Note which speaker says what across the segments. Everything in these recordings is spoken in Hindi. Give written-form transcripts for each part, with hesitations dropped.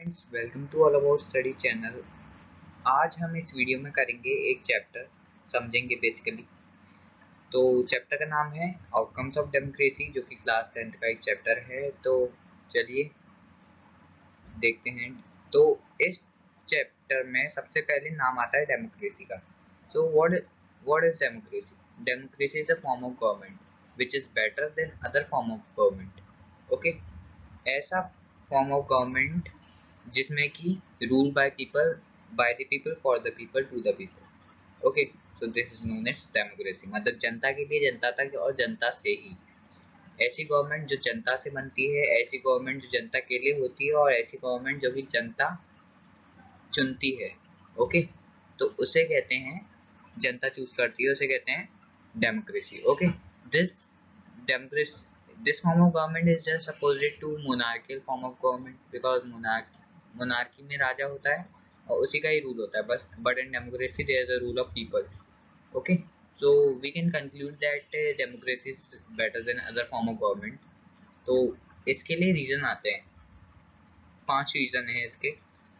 Speaker 1: Friends, welcome to all about study channel. आज हम इस वीडियो में करेंगे एक चैप्टर समझेंगे बेसिकली। तो चैप्टर का नाम है आउटकम्स ऑफ डेमोक्रेसी, जो कि क्लास 10th का एक चैप्टर है। तो चलिए देखते हैं। तो इस चैप्टर में सबसे पहले नाम आता है डेमोक्रेसी का। So what is democracy? Democracy is a form of government which is better than other form of government. Okay, ऐसा फॉर्म ऑफ गवर्नमेंट जिसमें कि rule by the people for the people to the people. Okay, so this is known as democracy. मतलब जनता के लिए, जनता तक और जनता से ही। ऐसी गवर्नमेंट जो जनता से बनती है, ऐसी गवर्नमेंट जो जनता के लिए होती है, और ऐसी गवर्नमेंट जो कि जनता चुनती है। ओके, तो उसे कहते हैं, जनता चूज करती है, उसे कहते हैं democracy. Okay, this democracy this form of government is just opposite to monarchial form of government, because monarchy में राजा होता है और उसी का ही रूल होता है बस। But in democracy there is a rule of people. Okay, so we can conclude that democracy is better than other form of government। तो इसके लिए रीजन आते हैं, 5 रीजन है इसके।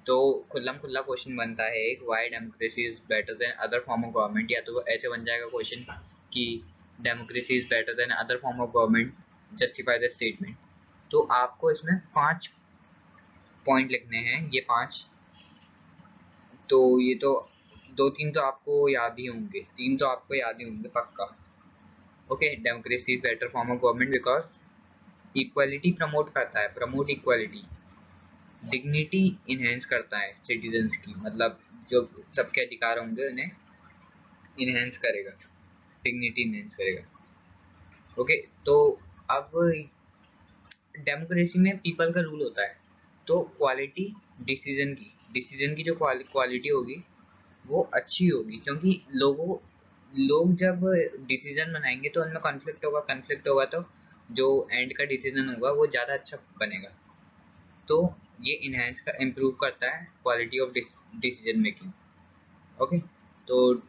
Speaker 1: तो खुल्लम खुल्ला क्वेश्चन बनता है एक, why democracy is better than other form of government. या तो ऐसे बन जाएगा क्वेश्चन कि democracy is better than other form of government, justify the statement. तो आपको इसमें 5 पॉइंट लिखने हैं, ये 5। तो ये तो 2-3 तो आपको याद ही होंगे, 3 तो आपको याद ही होंगे पक्का। Okay, democracy is better form of government because equality promote करता है, प्रमोट इक्वालिटी। डिग्निटी इनहेंस करता है सिटीजन्स की, मतलब जो सबके अधिकार होंगे उन्हें इनहेंस करेगा, डिग्निटी इनहेंस करेगा। ओके, तो अब डेमोक्रेसी में पीपल का रूल होता है, तो क्वालिटी डिसीजन की जो क्वालिटी होगी वो अच्छी होगी, क्योंकि लोग जब डिसीजन बनाएंगे तो उनमें कॉन्फ्लिक्ट होगा तो जो एंड का डिसीजन होगा वो ज़्यादा अच्छा बनेगा। तो ये इम्प्रूव करता है quality of decision making. Okay, तो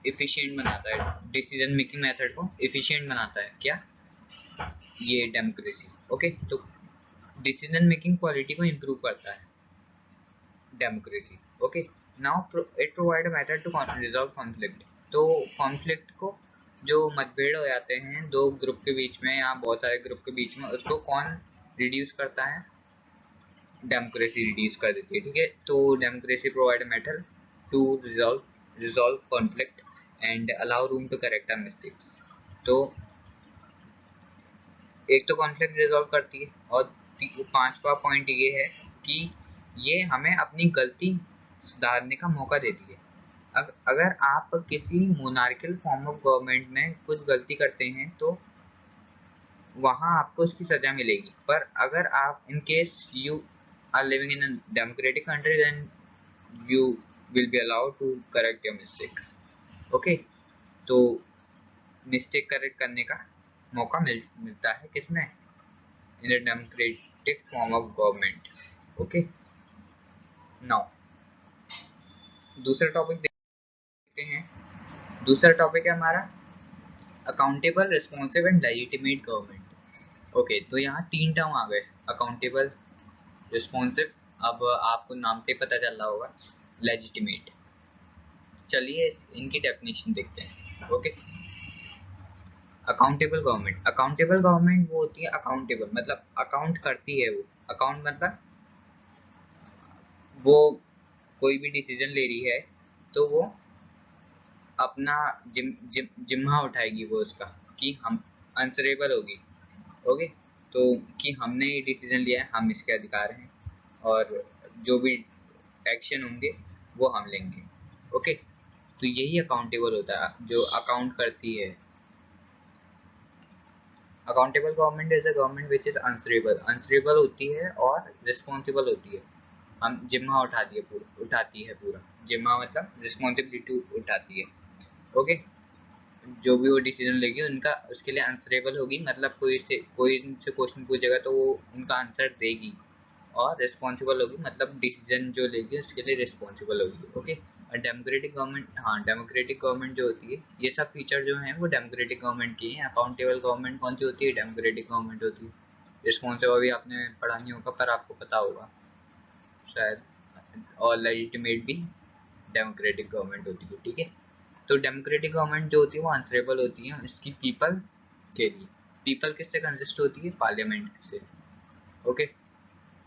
Speaker 1: एफिशिएंट बनाता है, डिसीजन मेकिंग मेथड को एफिशिएंट बनाता है क्या, ये डेमोक्रेसी। ओके, तो डिसीजन मेकिंग क्वालिटी को इम्प्रूव करता है democracy. Okay, now it provide a method to resolve conflict. तो कॉन्फ्लिक्ट को, जो मतभेद हो जाते हैं दो ग्रुप के बीच में या बहुत सारे ग्रुप के बीच में, उसको कौन रिड्यूस करता है? डेमोक्रेसी रिड्यूस कर देती है। ठीक है, तो democracy provide method to resolve conflict and allow room to correct our mistakes. तो एक तो कॉन्फ्लिक्ट रिजॉल्व करती है, और 5वां पॉइंट ये है कि ये हमें अपनी गलती सुधारने का मौका देती है। अगर आप किसी मोनार्कियल फॉर्म ऑफ गवर्नमेंट में कुछ गलती करते हैं तो वहाँ आपको उसकी सजा मिलेगी, पर अगर आप in case you are living in a democratic country then you will be allowed to correct your mistake. Okay, तो मिस्टेक करेक्ट करने का मौका मिलता है किसमें? In a democratic form of government. Okay, now दूसरा टॉपिक देखते हैं। दूसरा टॉपिक है हमारा accountable, responsive and legitimate government. Okay, तो यहाँ 3 टर्म आ गए, अकाउंटेबल, रिस्पॉन्सिव, अब आपको नाम से पता चल रहा होगा, लेजिटिमेट। चलिए इनकी डेफिनेशन देखते हैं। ओके, अकाउंटेबल गवर्नमेंट वो होती है, अकाउंटेबल मतलब अकाउंट करती है वो। अकाउंट मतलब वो कोई भी डिसीजन ले रही है तो वो अपना जिम्मा उठाएगी वो उसका, कि हम आंसरेबल होगी। ओके, तो कि हमने ये डिसीजन लिया है, हम इसके अधिकार हैं, और जो भी एक्शन होंगे वो हम लेंगे। ओके, तो यही अकाउंटेबल होता है, जो अकाउंट करती है। Accountable government is a government which is answerable होती है और रिस्पॉन्सिबल होती है। हम जिम्मा उठाती है पूरा। जिम्मा मतलब रिस्पॉन्सिबिलिटी उठाती है। ओके, जो भी वो डिसीजन लेगी उनका, उसके लिए आंसरेबल होगी, मतलब कोई उनसे क्वेश्चन पूछेगा तो वो उनका आंसर देगी, और रिस्पॉन्सिबल होगी मतलब डिसीजन जो लेगी उसके लिए रिस्पॉन्सिबल होगी। ओके, और डेमोक्रेटिक गवर्नमेंट, हाँ डेमोक्रेटिक गवर्नमेंट जो होती है, ये सब फीचर जो हैं वो डेमोक्रेटिक गवर्नमेंट की हैं। अकाउंटेबल गवर्नमेंट कौन सी होती है? डेमोक्रेटिक गवर्नमेंट होती है। रिस्पॉन्सिबल भी आपने पढ़ा नहीं होगा पर आपको पता होगा। शायद, और लेजिटिमेट भी डेमोक्रेटिक गवर्नमेंट होती है, ठीक है। तो डेमोक्रेटिक गवर्नमेंट जो होती है वो आंसरेबल होती है इसकी पीपल के लिए। पीपल किससे कंसिस्ट होती है? पार्लियामेंट से, ओके।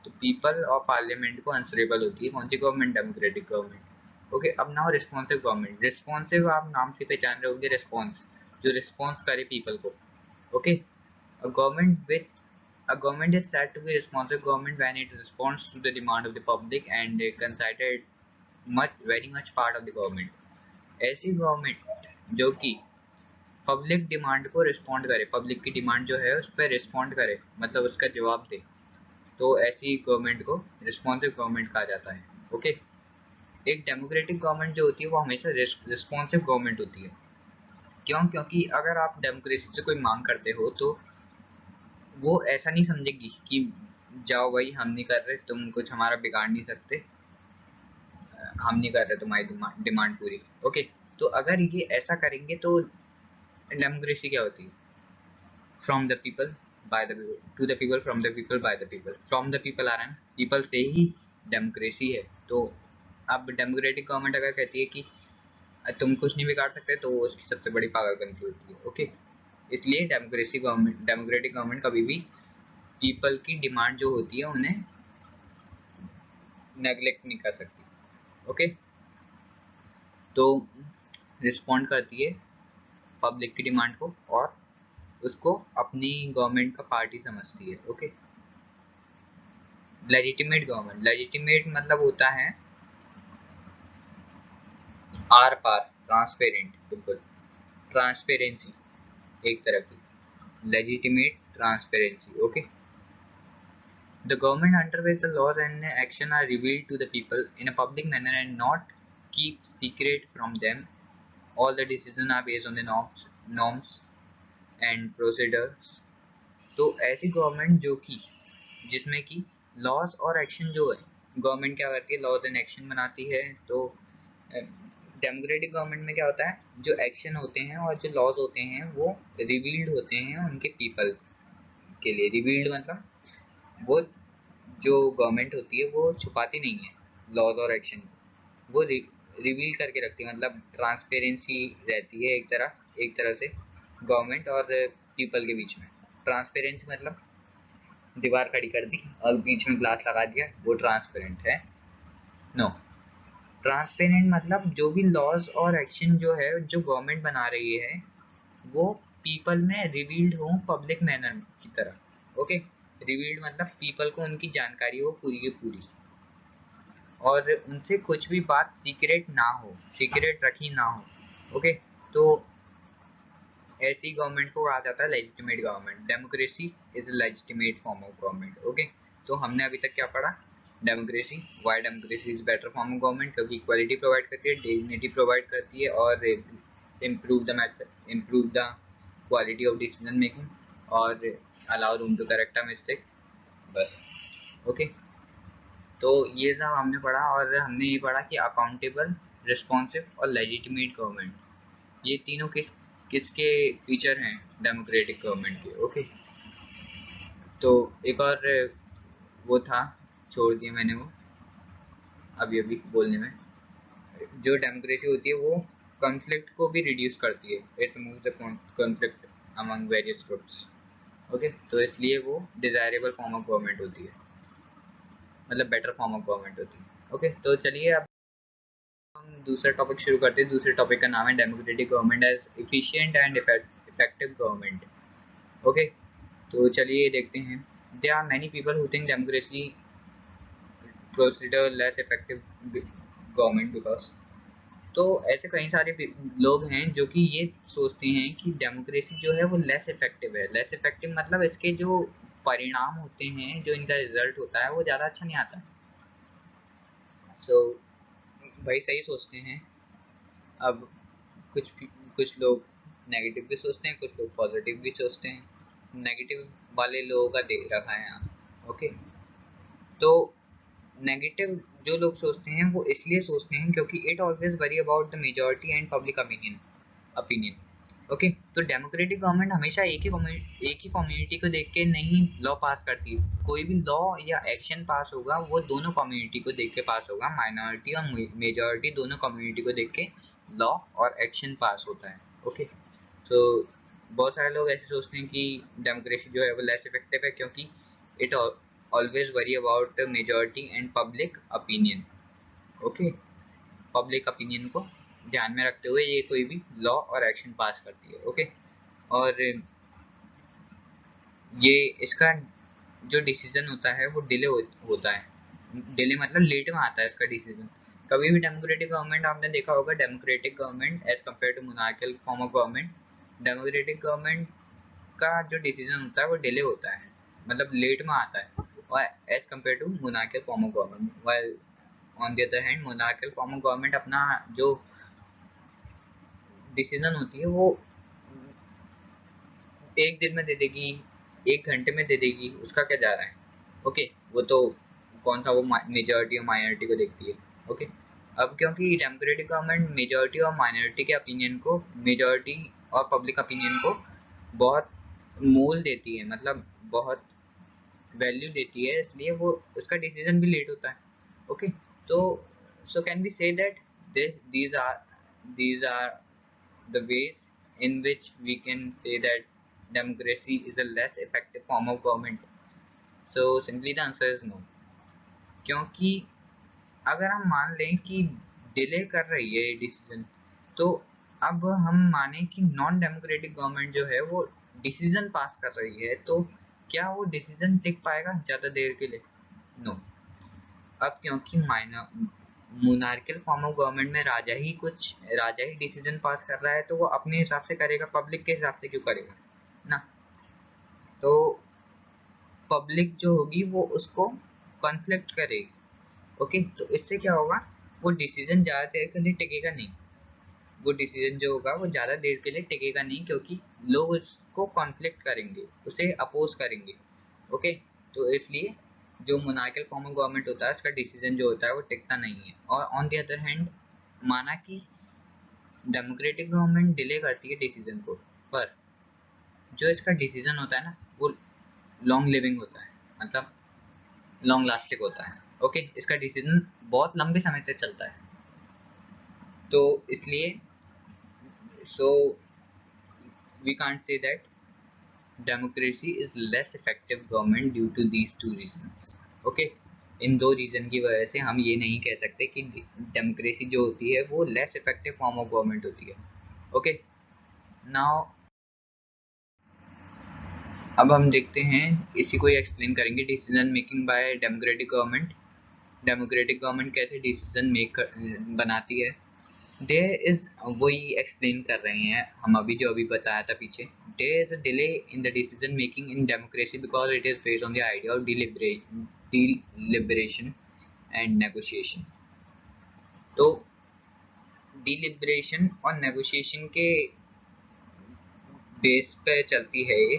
Speaker 1: तो पीपल और पार्लियामेंट को आंसरेबल होती है कौन सी गवर्नमेंट? Democratic government, okay. अब नाउ रिस्पॉन्सिव गवर्नमेंट। रिस्पॉन्सिव आप नाम से पहचान रहे होंगे, रिस्पॉन्स, जो रिस्पॉन्स करे पीपल को, okay. A government is said to be responsive government when it responds to the demand of the public and considered very much part of the government. ऐसी गवर्नमेंट जो कि पब्लिक डिमांड को रिस्पॉन्ड करे, पब्लिक की डिमांड जो है उस पर रिस्पॉन्ड करे, मतलब उसका जवाब दे, तो ऐसी गवर्नमेंट को रिस्पॉन्सिव गवर्नमेंट कहा जाता है, ओके। एक डेमोक्रेटिक गवर्नमेंट जो होती है वो हमेशा रिस्पॉन्सिव गवर्नमेंट होती है। क्यों? क्योंकि अगर आप डेमोक्रेसी से कोई मांग करते हो तो वो ऐसा नहीं समझेगी कि जाओ भाई हम नहीं कर रहे, तुम कुछ हमारा बिगाड़ नहीं सकते, हम नहीं कर रहे तुम्हारी डिमांड पूरी, ओके। तो अगर ये ऐसा करेंगे तो डेमोक्रेसी क्या होती है? From the people by the people, to the people, from the people by the people. From the people आ रहा है, पीपल से ही डेमोक्रेसी है। तो अब डेमोक्रेटिक गवर्नमेंट अगर कहती है कि तुम कुछ नहीं बिगाड़ सकते तो उसकी सबसे बड़ी पागलपंती होती है, ओके। इसलिए डेमोक्रेटिक गवर्नमेंट कभी भी पीपल की डिमांड जो होती है उन्हें नेगलेक्ट नहीं कर सकती, ओके। तो रिस्पॉन्ड करती है पब्लिक की डिमांड को और उसको अपनी गवर्नमेंट का पार्टी समझती है, ओके। लेजिटिमेट गवर्नमेंट, लेजिटिमेट मतलब होता है आर पार, ट्रांसपेरेंट, बिल्कुल ट्रांसपेरेंसी एक तरह की, legitimate transparency, okay. The government under which the laws and action are revealed to the people in a public manner and not keep secret from them. All the decisions are based on the norms and procedures. तो ऐसी गवर्नमेंट जो कि जिसमें कि लॉज और एक्शन जो है, गवर्नमेंट क्या करती है? लॉज एंड एक्शन बनाती है। तो डेमोक्रेटिक गवर्नमेंट में क्या होता है? जो एक्शन होते हैं और जो लॉज होते हैं वो रिवील्ड होते हैं उनके पीपल के लिए। रिवील्ड मतलब वो जो गवर्नमेंट होती है वो छुपाती नहीं है लॉज और एक्शन को, वो रिवील करके रखती है, मतलब ट्रांसपेरेंसी रहती है एक तरह से गवर्नमेंट और पीपल के बीच में। ट्रांसपेरेंसी मतलब दीवार खड़ी कर दी और बीच में ग्लास लगा दिया, वो ट्रांसपेरेंट है? नो। ट्रांसपेरेंट मतलब जो भी लॉज और एक्शन जो है जो गवर्नमेंट बना रही है वो पीपल में रिवील्ड हो पब्लिक मैनर की तरह, ओके। रिवील्ड मतलब पीपल को उनकी जानकारी हो पूरी की पूरी और उनसे कुछ भी बात सीक्रेट ना हो, सीक्रेट रखी ना हो, ओके। तो ऐसी गवर्नमेंट को कहा जाता है legitimate government. Democracy is a legitimate form of government, okay. तो हमने अभी तक क्या पढ़ा? Democracy, why democracy is better form of government, क्योंकि इक्वालिटी प्रोवाइड करती है, डिग्निटी प्रोवाइड करती है और improve the quality of decision making और allow room to correct a mistake, बस, ओके। तो ये सब हमने पढ़ा और हमने ये पढ़ा कि अकाउंटेबल, रिस्पॉन्सिव और लेजिटिमेट गवर्नमेंट, ये तीनों किसके फीचर हैं? डेमोक्रेटिक गवर्नमेंट के, ओके। तो एक और वो था, छोड़ दिया मैंने वो अभी अभी बोलने में। जो डेमोक्रेसी होती है वो कॉन्फ्लिक्ट को भी रिड्यूस करती है, it removes the conflict among various groups, okay. तो इसलिए वो डिजायरेबल फॉर्म ऑफ गवर्नमेंट होती है, मतलब बेटर फॉर्म ऑफ गवर्नमेंट होती है, ओके। तो चलिए अब हम दूसरा टॉपिक शुरू करते हैं। दूसरे टॉपिक का नाम है democratic government as efficient and effective government, okay. तो चलिए देखते हैं। There are many people who think democracy procedure less effective government because, तो ऐसे कई सारे लोग हैं जो कि ये सोचते हैं कि डेमोक्रेसी जो है वो लेस इफेक्टिव है। लेस इफेक्टिव मतलब इसके जो परिणाम होते हैं, जो इनका रिजल्ट होता है वो ज़्यादा अच्छा नहीं आता है। सो भाई सही सोचते हैं। अब कुछ लोग नेगेटिव भी सोचते हैं, कुछ लोग पॉजिटिव भी सोचते हैं। नेगेटिव वाले लोगों का दे रखा है यहाँ, ओके। तो नेगेटिव जो लोग सोचते हैं वो इसलिए सोचते हैं क्योंकि it always worry about the majority and public opinion. Okay, तो डेमोक्रेटिक गवर्नमेंट हमेशा एक ही कम्युनिटी को देख के नहीं लॉ पास करती है। कोई भी लॉ या एक्शन पास होगा वो दोनों कम्युनिटी को देख के पास होगा, माइनॉरिटी और मेजॉरिटी दोनों कम्युनिटी को देख के लॉ और एक्शन पास होता है। ओके, तो बहुत सारे लोग ऐसे सोचते हैं कि डेमोक्रेसी जो है वो लेस इफेक्टिव है क्योंकि it always worry about majority and public opinion. Okay, public opinion को ध्यान में रखते हुए ये कोई भी लॉ और एक्शन पास करती है। ओके, और ये इसका जो डिसीजन होता है वो डिले होता है। डिले मतलब लेट में आता है इसका डिसीजन। कभी भी डेमोक्रेटिक गवर्नमेंट आपने देखा होगा, democratic government as compare to monarchial form of government, democratic government का जो डिसीजन होता है वो डिले होता है, मतलब लेट में आता है, और as compare to monarchial form of government. While on the other hand monarchial form of government अपना जो डिसीजन होती है वो एक दिन में दे देगी, एक घंटे में दे देगी, उसका क्या जा रहा है। ओके, वो तो कौन सा वो मेजॉरिटी और माइनॉरिटी को देखती है। ओके, अब क्योंकि डेमोक्रेटिक गवर्नमेंट मेजॉरिटी और माइनॉरिटी के ओपिनियन को, मेजॉरिटी और पब्लिक ओपिनियन को बहुत मोल देती है, मतलब बहुत वैल्यू देती है, इसलिए वो उसका डिसीजन भी लेट होता है। ओके, तो so can be say that these are the ways in which we can say that democracy is a less effective form of government. So simply the answer is no, क्योंकि अगर हम मान लें कि डिले कर रही है ये डिसीजन, तो अब हम माने कि नॉन डेमोक्रेटिक गवर्नमेंट जो है वो डिसीजन पास कर रही है, तो क्या वो डिसीजन टिक पाएगा ज़्यादा देर के लिए? नो। अब क्योंकि मोनार्कियल फॉर्म ऑफ गवर्नमेंट में राजा ही डिसीजन पास कर रहा है, तो वो अपने हिसाब से करेगा, पब्लिक के हिसाब से क्यों करेगा ना। तो पब्लिक जो होगी वो उसको कॉन्फ्लिक्ट करेगी। ओके, तो इससे क्या होगा, वो डिसीजन ज़्यादा देर के लिए टिकेगा नहीं, वो डिसीजन जो होगा वो ज़्यादा देर के लिए टिकेगा नहीं, क्योंकि लोग उसको कॉन्फ्लिक्ट करेंगे, उसे अपोज करेंगे। ओके, तो इसलिए जो मोनार्कियल फॉर्म ऑफ गवर्नमेंट होता है उसका डिसीजन जो होता है वो टिकता नहीं है। और ऑन द अदर हैंड माना कि डेमोक्रेटिक गवर्नमेंट डिले करती है डिसीजन को, पर जो इसका डिसीजन होता है ना वो लॉन्ग लिविंग होता है, मतलब लॉन्ग लास्टिंग होता है। ओके, इसका डिसीजन बहुत लंबे समय तक चलता है, तो इसलिए so we can't say that democracy is less effective government due to these two reasons. Okay, इन दो रीजन की वजह से हम ये नहीं कह सकते कि डेमोक्रेसी जो होती है वो less effective form of government होती है। ओके, नाउ अब हम देखते हैं, इसी को एक्सप्लेन करेंगे, decision making by democratic government. Democratic government कैसे डिसीजन बनाती है। देयर इज, वही एक्सप्लेन कर रहे हैं हम अभी बताया था पीछे। There is a delay in the decision making in democracy because it is based on the idea of deliberation and negotiation. तो डिलिबरेशन और नेगोशिएशन के बेस पे चलती है ये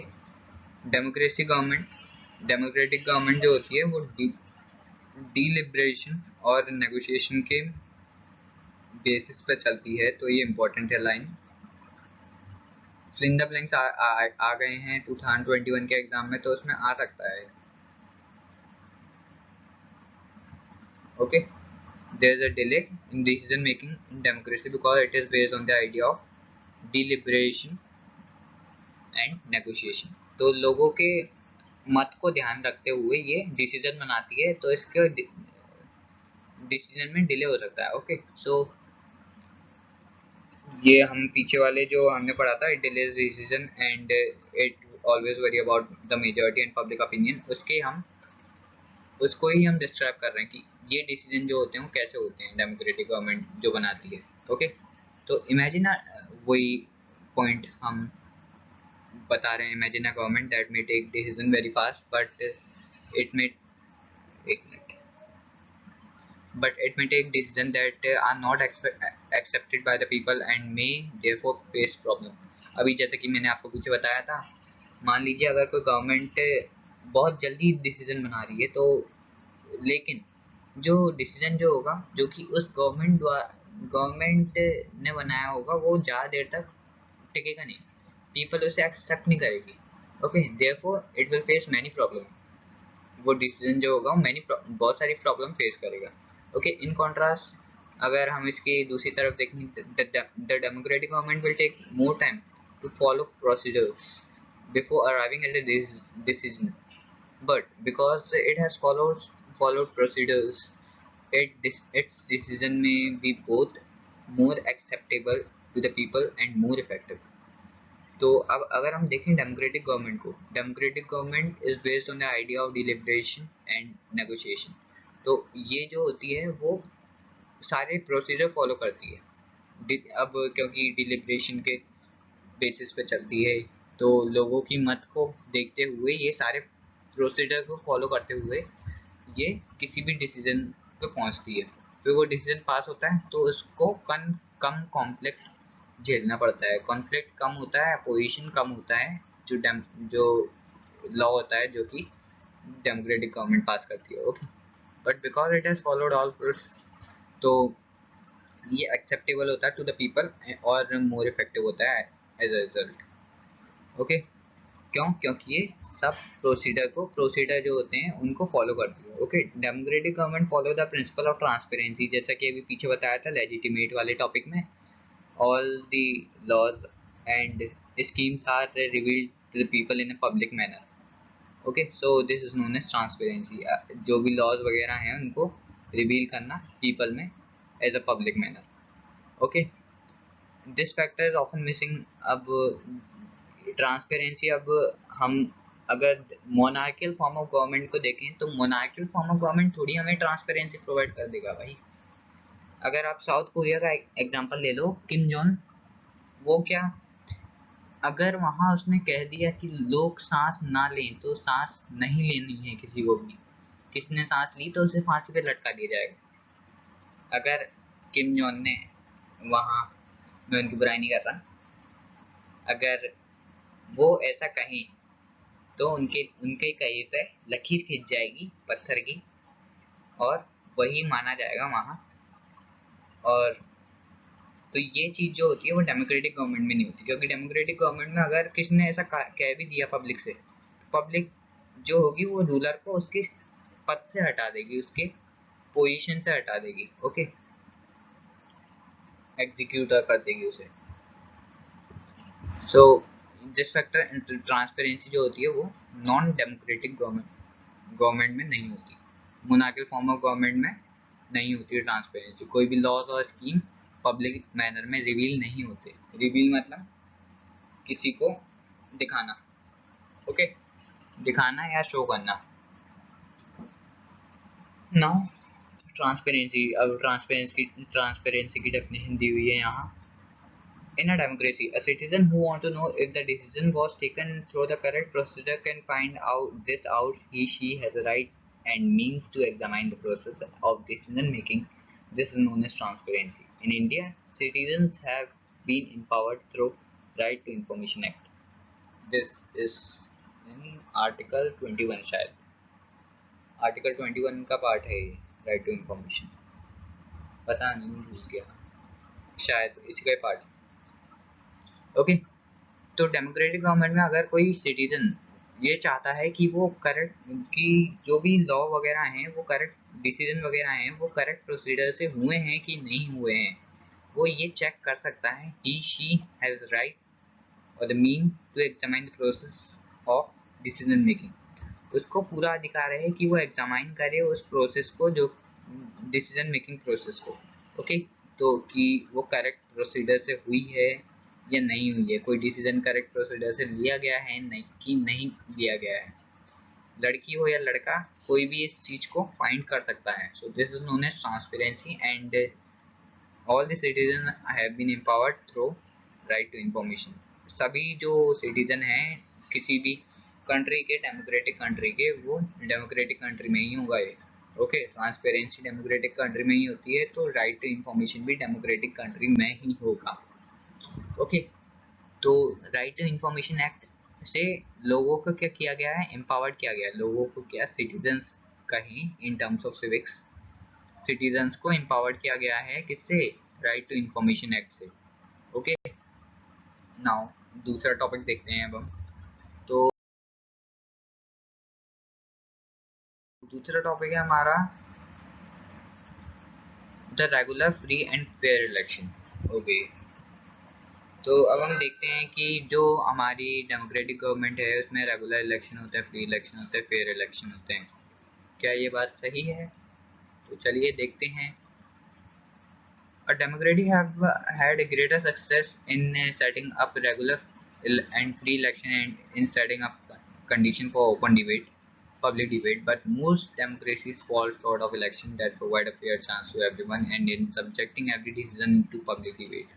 Speaker 1: डेमोक्रेटिक गवर्नमेंट जो होती है वो डिलिबरेशन और नेगोशिएशन के बेसिस पे चलती है। तो ये इंपॉर्टेंट है line. Fill in the blanks आ गए हैं 2021 के एग्जाम में, तो उसमें आ सकता है। Okay, there is a delay in decision making in democracy because it is based on the idea of deliberation and negotiation. तो लोगों के मत को ध्यान रखते हुए ये डिसीजन बनाती है, तो इसके डिसीजन में डिले हो सकता है। ओके, सो ये हम पीछे वाले जो हमने पढ़ा था, it delays decision and it always worry about the majority and public opinion, उसको ही हम डिस्क्राइब कर रहे हैं कि ये डिसीजन जो होते हैं वो कैसे होते हैं डेमोक्रेटिक गवर्नमेंट जो बनाती है। ओके, तो इमेजिन वही पॉइंट हम बता रहे हैं, imagine a government that may take decision very fast but it may एक मिनट but it may take decisions that are not accepted by the people and may therefore face problem। अभी जैसे कि मैंने आपको पीछे बताया था, मान लीजिए अगर कोई गवर्नमेंट बहुत जल्दी डिसीजन बना रही है, तो लेकिन जो डिसीजन जो होगा जो कि उस गवर्नमेंट ने बनाया होगा वो ज़्यादा देर तक टिकेगा नहीं, पीपल उसे एक्सेप्ट नहीं करेगी। Okay, therefore it will face many problem, वो डिसीजन जो होगा बहुत सारी प्रॉब्लम फेस करेगा। ओके, इन कॉन्ट्रास्ट अगर हम इसकी दूसरी तरफ देखें, the democratic government will take more time to follow procedures before arriving at a decision, but because it has followed procedures, its decision may be both more acceptable to the people and more effective. तो अब अगर हम देखें डेमोक्रेटिक गवर्नमेंट को, democratic government is based on the idea of deliberation and negotiation. तो ये जो होती है वो सारे प्रोसीजर फॉलो करती है। अब क्योंकि डिलिब्रेशन के बेसिस पे चलती है, तो लोगों की मत को देखते हुए ये सारे प्रोसीजर को फॉलो करते हुए ये किसी भी डिसीजन पे पहुंचती है। फिर वो डिसीजन पास होता है तो उसको कम कॉन्फ्लिक्ट झेलना पड़ता है, कॉन्फ्लिक्ट कम होता है, अपोजिशन कम होता है, जो लॉ होता है जो कि डेमोक्रेटिक गवर्नमेंट पास करती है। Okay, but because it has followed all, तो ये एक्सेप्टेबल होता है टू द पीपल और मोर इफेक्टिव होता है एज अ रिजल्ट। ओके, क्यों? क्योंकि ये सब प्रोसीडर जो होते हैं उनको फॉलो करती है। Okay, democratic government follow the principle of transparency, जैसा कि अभी पीछे बताया था लेजिटिमेट वाले टॉपिक में। All the laws and schemes are revealed to the people in a public manner. Okay, so this is known as transparency. जो भी laws वगैरह हैं उनको reveal करना people में as a public manner. Okay, this factor is often missing. अब ट्रांसपेरेंसी, अब हम अगर मोनार्कियल फॉर्म ऑफ गवर्नमेंट को देखें तो मोनार्कियल फॉर्म ऑफ गवर्नमेंट थोड़ी हमें ट्रांसपेरेंसी प्रोवाइड कर देगा भाई। अगर आप साउथ कोरिया का एग्जांपल ले लो, किम जोंग, वो क्या, अगर वहां उसने कह दिया कि लोग सांस ना लें तो सांस नहीं लेनी है किसी को भी, किसी ने सांस ली तो उसे फांसी पे लटका दिया जाएगा। अगर किम जोंग ने वहां, मैं उनकी बुराई नहीं कर रहा, अगर वो ऐसा कहें तो उनके उनके कहे पे लकीर खिंच जाएगी पत्थर की और वही माना जाएगा वहां। और तो ये चीज जो होती है वो डेमोक्रेटिक गवर्नमेंट में नहीं होती, क्योंकि डेमोक्रेटिक गवर्नमेंट में अगर किसी ने ऐसा कह भी दिया पब्लिक से, पब्लिक जो होगी वो रूलर को उसके पद से हटा देगी, उसके पोजीशन से हटा देगी। ओके, एग्जीक्यूटर कर देगी उसे। सो दिस फैक्टर ट्रांसपेरेंसी जो होती है वो नॉन डेमोक्रेटिक गवर्नमेंट में नहीं होती, मोनार्कियल फॉर्म ऑफ गवर्नमेंट में नहीं होती है ट्रांसपेरेंसी। कोई भी लॉज और स्कीम पब्लिक मैनर में रिवील नहीं होते। रिवील मतलब किसी को दिखाना। ओके, दिखाना या शो करना। नाउ ट्रांसपेरेंसी, अब ट्रांसपेरेंसी की डेफिनेशन दी हुई है यहाँ। In a democracy, a citizen who wants to know if the decision was taken through the correct procedure can find out. He she has a right and means to examine the process of decision making. This is known as transparency. In India, citizens have been empowered through Right to Information Act. This is in Article 21 शायद, Article 21 का पार्ट है ये, राइट टू इंफॉर्मेशन, पता नहीं, भूल गया, शायद इसी का पार्ट है। ओके, तो डेमोक्रेटिक गवर्नमेंट में अगर कोई सिटीजन ये चाहता है कि वो करेक्ट, कि जो भी लॉ वगैरह हैं वो करेक्ट, डिसीजन वगैरह हैं वो करेक्ट प्रोसीजर से हुए हैं कि नहीं हुए हैं, वो ये चेक कर सकता है। ही शी हैज राइट और the mean to examine the process of decision making. उसको पूरा अधिकार है कि वो एग्जामाइन करे उस प्रोसेस को, जो डिसीजन मेकिंग प्रोसेस को। ओके, तो कि वो करेक्ट प्रोसीजर से हुई है या नहीं हुई है, कोई डिसीजन करेक्ट प्रोसीजर से लिया गया है नहीं कि नहीं लिया गया है, लड़की हो या लड़का, कोई भी इस चीज को फाइंड कर सकता है। So this is known as transparency and all the citizen have been empowered through right to information. सभी जो सिटीजन हैं किसी भी कंट्री के, डेमोक्रेटिक कंट्री के, वो डेमोक्रेटिक कंट्री में ही होगा ये। ओके, ट्रांसपेरेंसी डेमोक्रेटिक कंट्री में ही होती है, तो राइट टू इंफॉर्मेशन भी डेमोक्रेटिक कंट्री में ही होगा। ओके, तो राइट टू इंफॉर्मेशन एक्ट से लोगों को क्या किया गया है, एम्पावर्ड किया गया है। लोगों को क्या, सिटीजन्स कहीं in terms of civics, citizens को एम्पावर्ड किया गया है किससे, राइट टू इंफॉर्मेशन एक्ट से। ओके, नाउ दूसरा टॉपिक देखते हैं अब हम। तो दूसरा टॉपिक है हमारा the regular free and fair election. Okay, तो अब हम देखते हैं कि जो हमारी डेमोक्रेटिक गवर्नमेंट है उसमें रेगुलर इलेक्शन होता है, फ्री इलेक्शन होते हैं, फेयर इलेक्शन होते हैं। क्या ये बात सही है? तो चलिए देखते हैं। A democracy have had a greater success in setting up regular and free election and in setting up condition for open debate, public debate, but most democracies fall short of election that provide a fair chance to everyone and in subjecting every decision into public debate.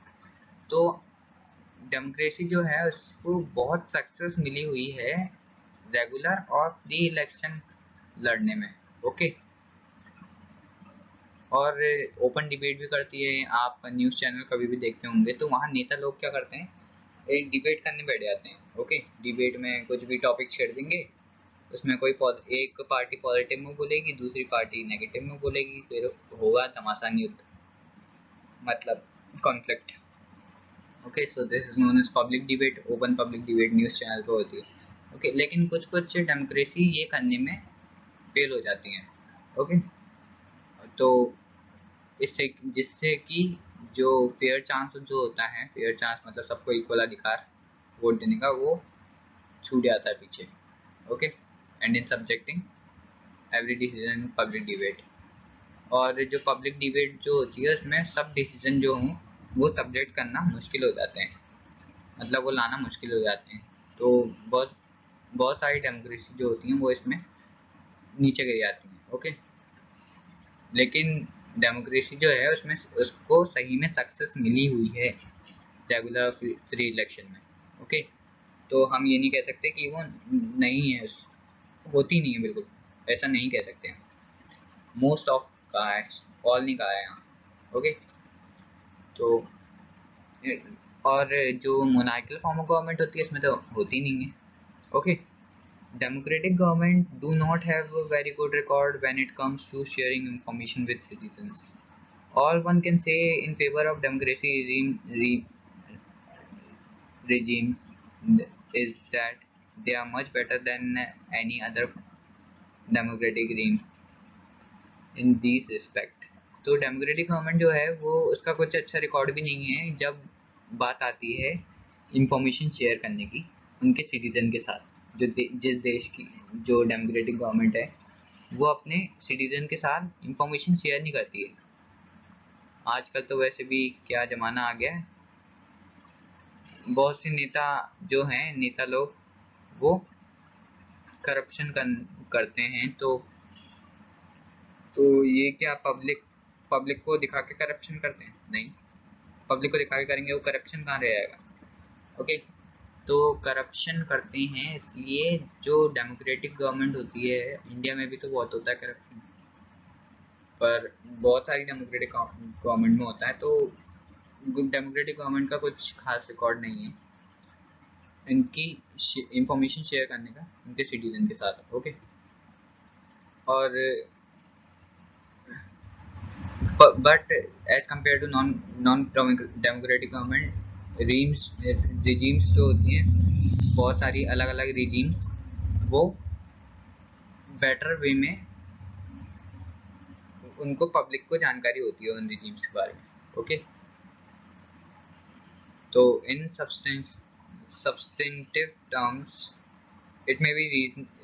Speaker 1: तो डेमोक्रेसी जो है उसको बहुत सक्सेस मिली हुई है रेगुलर और फ्री इलेक्शन लड़ने में। ओके, और ओपन डिबेट भी करती है। आप न्यूज़ चैनल कभी भी देखते होंगे तो वहाँ नेता लोग क्या करते हैं, एक डिबेट करने बैठ जाते हैं। ओके, डिबेट में कुछ भी टॉपिक छेड़ देंगे, उसमें कोई एक पार्टी पॉजिटिव में बोलेगी, दूसरी पार्टी नेगेटिव में बोलेगी, फिर होगा घमासान युद्ध, मतलब conflict. Okay, so this is known as public debate. Open public debate news channel पर होती है। ओके, लेकिन कुछ कुछ डेमोक्रेसी ये करने में फेल हो जाती हैं। ओके, तो इससे जिससे कि जो फेयर चांस जो होता है, फेयर चांस मतलब सबको इक्वल अधिकार वोट देने का, वो छूट जाता है पीछे। Okay, and in subjecting every decision public debate. और जो पब्लिक डिबेट जो होती है उसमें सब डिसीजन जो हों वो सब्जेक्ट करना मुश्किल हो जाते हैं, मतलब वो लाना मुश्किल हो जाते हैं। तो बहुत बहुत सारी डेमोक्रेसी जो होती हैं वो इसमें नीचे गिर जाती हैं। ओके, लेकिन डेमोक्रेसी जो है उसमें उसको सही में सक्सेस मिली हुई है रेगुलर फ्री इलेक्शन में। ओके, तो हम ये नहीं कह सकते कि वो नहीं है, होती नहीं है, बिल्कुल ऐसा नहीं कह सकते हैं। मोस्ट ऑफ कहा है, ऑल नहीं कहा है यहाँ। ओके, तो और जो मोनार्कियल फॉर्म ऑफ गवर्नमेंट होती है इसमें तो होती नहीं है। Okay, democratic government do not have a very good record when it comes to sharing information with citizens. All one can say in favor of democracy regimes is that they are much better than any other democratic regime in these respect. तो डेमोक्रेटिक गवर्नमेंट जो है वो उसका कुछ अच्छा रिकॉर्ड भी नहीं है जब बात आती है इंफॉर्मेशन शेयर करने की उनके सिटीजन के साथ। जो जिस देश की जो डेमोक्रेटिक गवर्नमेंट है वो अपने सिटीजन के साथ इंफॉर्मेशन शेयर नहीं करती है। आजकल तो वैसे भी क्या ज़माना आ गया है, बहुत से नेता जो हैं, नेता लोग वो करप्शन करते हैं। तो ये क्या पब्लिक को दिखा के करप्शन करते हैं? नहीं, पब्लिक को दिखा के करेंगे वो करप्शन कहाँ रह जाएगा। ओके, तो करप्शन करते हैं इसलिए जो डेमोक्रेटिक गवर्नमेंट होती है, इंडिया में भी तो बहुत होता है करप्शन, पर बहुत सारी डेमोक्रेटिक गवर्नमेंट में होता है। तो डेमोक्रेटिक गवर्नमेंट का कुछ खास रिकॉर्ड नहीं है इनकी इंफॉर्मेशन शेयर करने का उनके सिटीजन के साथ। ओके, और but as compared to non democratic government regimes जो होती हैं, बहुत सारी अलग अलग regimes, वो बेटर वे में उनको पब्लिक को जानकारी होती है उन regimes के बारे में। ओके, तो इन substantive terms it may be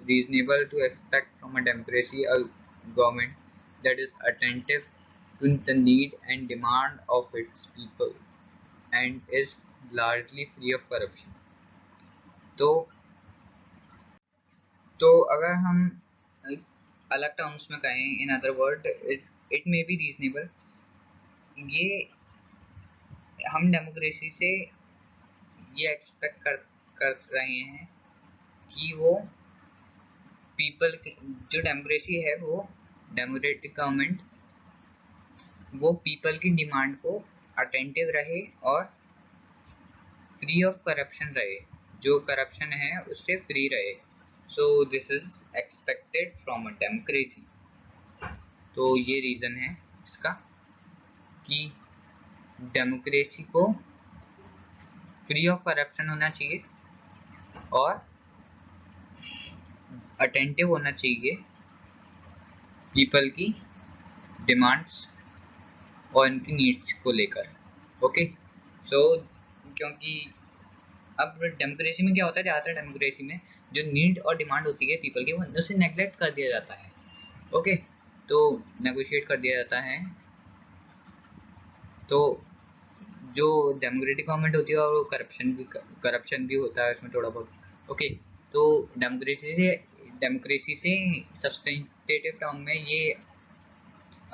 Speaker 1: reasonable to expect from a democracy a government that is attentive to the need and demand of its people and is largely free of corruption. तो अगर हम अलग टर्म्स में कहें, in other word it may be reasonable, ये हम डेमोक्रेसी से ये एक्सपेक्ट कर रहे हैं कि वो पीपल, जो डेमोक्रेसी है वो डेमोक्रेटिक गवर्नमेंट वो पीपल की डिमांड को अटेंटिव रहे और फ्री ऑफ करप्शन रहे, जो करप्शन है उससे फ्री रहे। सो this is expected from a democracy. तो ये रीज़न है इसका कि डेमोक्रेसी को फ्री ऑफ करप्शन होना चाहिए और अटेंटिव होना चाहिए पीपल की डिमांड्स और इनकी नीड्स को लेकर। ओके, सो क्योंकि अब डेमोक्रेसी में क्या होता है, ज़्यादातर डेमोक्रेसी में जो नीड और डिमांड होती है पीपल की, वो उसे नेग्लेक्ट कर दिया जाता है। ओके, तो नेगोशिएट कर दिया जाता है। तो जो डेमोक्रेटिक गवर्नमेंट होती है और वो करप्शन भी होता है उसमें थोड़ा बहुत। ओके, तो डेमोक्रेसी से सब्सटेंटिव टर्म में ये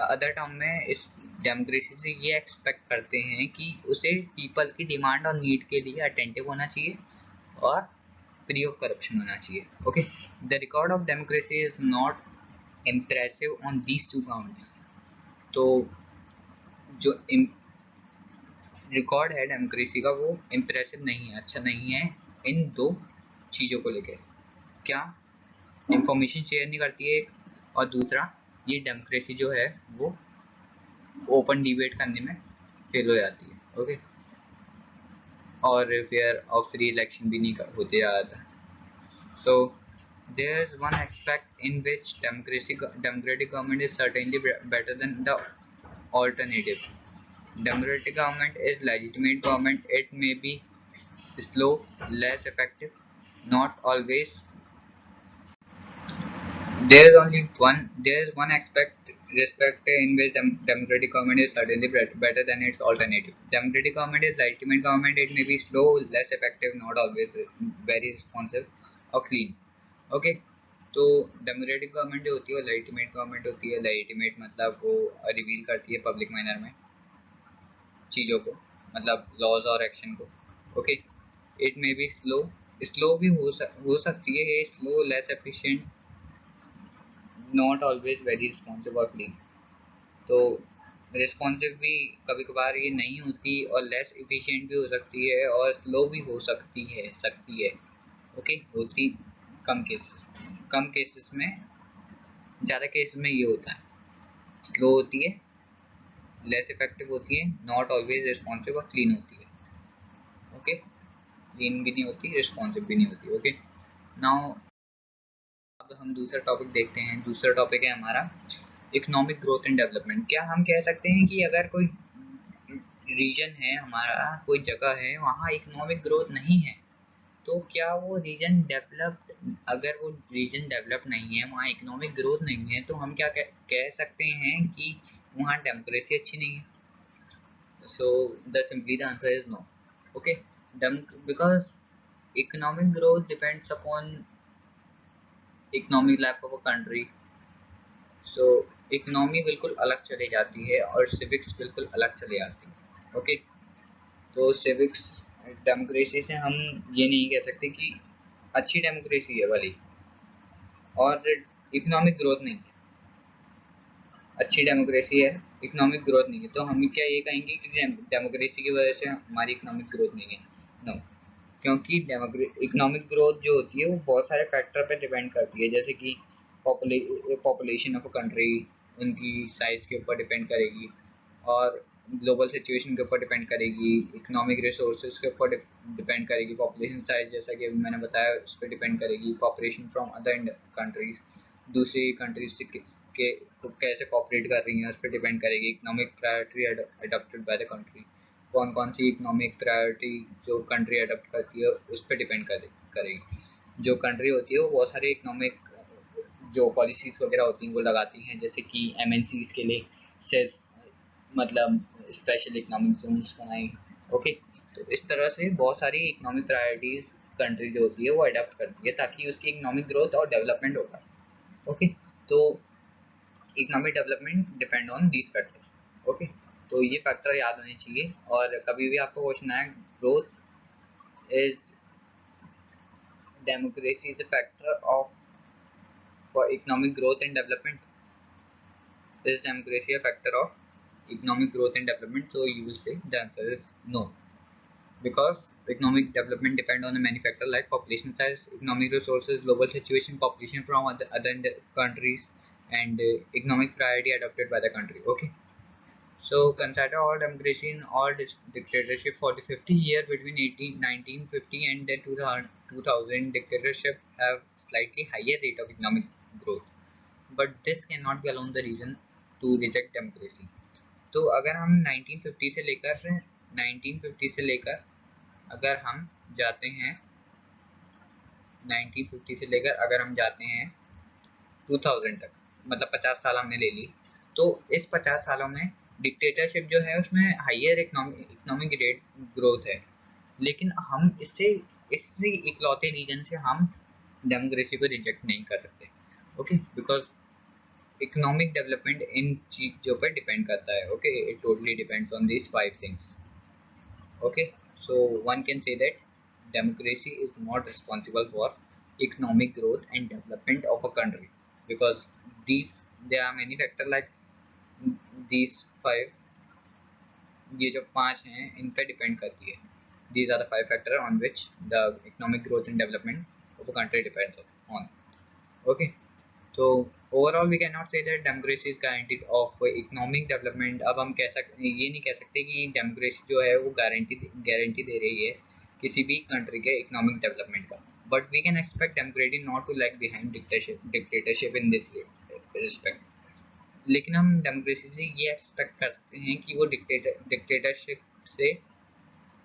Speaker 1: अदर टर्म में इस डेमोक्रेसी से ये एक्सपेक्ट करते हैं कि उसे पीपल की डिमांड और नीड के लिए अटेंटिव होना चाहिए और फ्री ऑफ करप्शन होना चाहिए। Okay, the record of democracy is not impressive on these two counts. तो जो रिकॉर्ड है डेमोक्रेसी का वो इम्प्रेसिव नहीं है, अच्छा नहीं है इन दो चीज़ों को लेकर। क्या? इंफॉर्मेशन शेयर नहीं करती है, और दूसरा ये डेमोक्रेसी जो है वो ओपन डिबेट करने में फेल हो जाती है। ओके, और फेयर और फ्री इलेक्शन भी नहीं होते ज़्यादातर। सो there is one aspect in which democratic government is certainly better than the alternative. Democratic government is legitimate government. It may be slow, less effective, not always. There is one aspect respect in which democratic government is certainly better than its alternative. Democratic government is legitimate government. It may be slow, less effective, not always very responsive or clean. Okay, तो डेमोक्रेटिक गवर्नमेंट जो होती है वो लेजिटिमेट गवर्नमेंट होती है। लेजिटिमेट मतलब वो रिवील करती है पब्लिक मैनर में चीज़ों को, मतलब लॉज और एक्शन को। Okay, it may be slow, slow भी हो सकती है ये, slow, less efficient, not always very responsive और क्लीन। तो रिस्पॉन्सिव भी कभी कभार ये नहीं होती, और लेस एफिशिएंट भी हो सकती है, और स्लो भी हो सकती है। ओके, होती कम केसेस में, ज़्यादा केसेस में ये होता है, स्लो होती है, लेस इफेक्टिव होती है, नॉट ऑलवेज रिस्पॉन्सिव और क्लीन होती है। ओके, क्लीन भी नहीं होती, रिस्पॉन्सिव भी नहीं होती। ओके, नाउ अब हम दूसरा टॉपिक देखते हैं। दूसरा टॉपिक है हमारा इकोनॉमिक ग्रोथ एंड डेवलपमेंट। क्या हम कह सकते हैं कि अगर कोई रीजन है हमारा, कोई जगह है, वहाँ इकोनॉमिक ग्रोथ नहीं है, तो क्या वो रीजन डेवलप्ड, अगर वो रीजन डेवलप नहीं है, वहाँ इकोनॉमिक ग्रोथ नहीं है, तो हम क्या कह सकते हैं कि वहाँ डेमोक्रेसी अच्छी नहीं है? So the answer is no. Okay, because economic growth depends upon economic life of a country. So economy बिल्कुल अलग चली जाती है और सिविक्स बिल्कुल अलग चली जाती है। ओके, तो सिविक्स डेमोक्रेसी से हम ये नहीं कह सकते कि अच्छी डेमोक्रेसी है वाली और इकोनॉमिक ग्रोथ नहीं है, अच्छी डेमोक्रेसी है, इकोनॉमिक ग्रोथ नहीं है, तो हम क्या ये कहेंगे कि डेमोक्रेसी की वजह से हमारी इकोनॉमिक ग्रोथ नहीं है? नो, क्योंकि इकोनॉमिक ग्रोथ जो होती है वो बहुत सारे फैक्टर पर डिपेंड करती है, जैसे कि पॉपुलेशन ऑफ अ कंट्री, उनकी साइज़ के ऊपर डिपेंड करेगी, और ग्लोबल सिचुएशन के ऊपर डिपेंड करेगी, इकोनॉमिक रिसोर्सेज के ऊपर डिपेंड करेगी, पॉपुलेशन साइज जैसा कि मैंने बताया उस पर डिपेंड करेगी, कॉपरेशन फ्रॉम अदर कंट्रीज, दूसरी कंट्रीज से कैसे कॉपरेट कर रही हैं उस पर डिपेंड करेगी, economic priority adopted by the country, कौन कौन सी इकोनॉमिक प्रायोरिटी जो कंट्री अडॉप्ट करती है उस पर डिपेंड करेगी। जो कंट्री होती है वो बहुत सारे इकोनॉमिक जो पॉलिसीज़ वगैरह होती हैं वो लगाती हैं, जैसे कि एमएनसीज़ के लिए सेस, मतलब स्पेशल इकोनॉमिक जोन्स बनाई। ओके, तो इस तरह से बहुत सारी इकोनॉमिक प्रायोरिटीज़ कंट्री जो होती है वो अडॉप्ट करती है ताकि उसकी इकोनॉमिक ग्रोथ और डेवलपमेंट होगा। ओके, तो economic development depend on these factor. Okay, तो ये फैक्टर याद होने चाहिए, और कभी भी आपको क्वेश्चन आए growth is democracy is a factor of for economic growth and development, is democracy a factor of economic growth and development? So you will say the answer is no, because economic development depend on many factors like population size, economic resources, global situation, population from other countries, and economic priority adopted by the country. Okay, So consider all democracy and all dictatorship for the 50 year between 1950 and the 2000 dictatorship have slightly higher rate of economic growth, but this cannot be alone the reason to reject democracy. तो अगर हम 1950 से लेकर अगर हम जाते हैं 1950 से लेकर अगर हम जाते हैं 2000 तक, मतलब 50 साल हमने ले ली, तो इस 50 सालों में डिक्टेटरशिप जो है उसमें हाइयर इकोनॉमिक रेट ग्रोथ है, लेकिन हम इससे इकलौते रीजन से हम डेमोक्रेसी को रिजेक्ट नहीं कर सकते, okay, because economic development in चीज़ों पर डिपेंड करता है, okay, it totally depends on this 5 things, okay. So one can say that democracy is not responsible for economic growth and development of a country, because there are many factors like these 5, ये जो 5 हैं इन पर डिपेंड करती है. These are the 5 factors on which the economic growth and development of a country depends on, okay. तो overall we can not say that democracy is guaranteed of economic development. अब हम ये नहीं कह सकते कि डेमोक्रेसी जो है वो गारंटी दे रही है किसी भी कंट्री के इकोनॉमिक डेवलपमेंट का, but we can expect democracy not to lag behind dictatorship in this respect. लेकिन हम डेमोक्रेसी से ये एक्सपेक्ट कर सकते हैं कि वो डिक्टेटरशिप से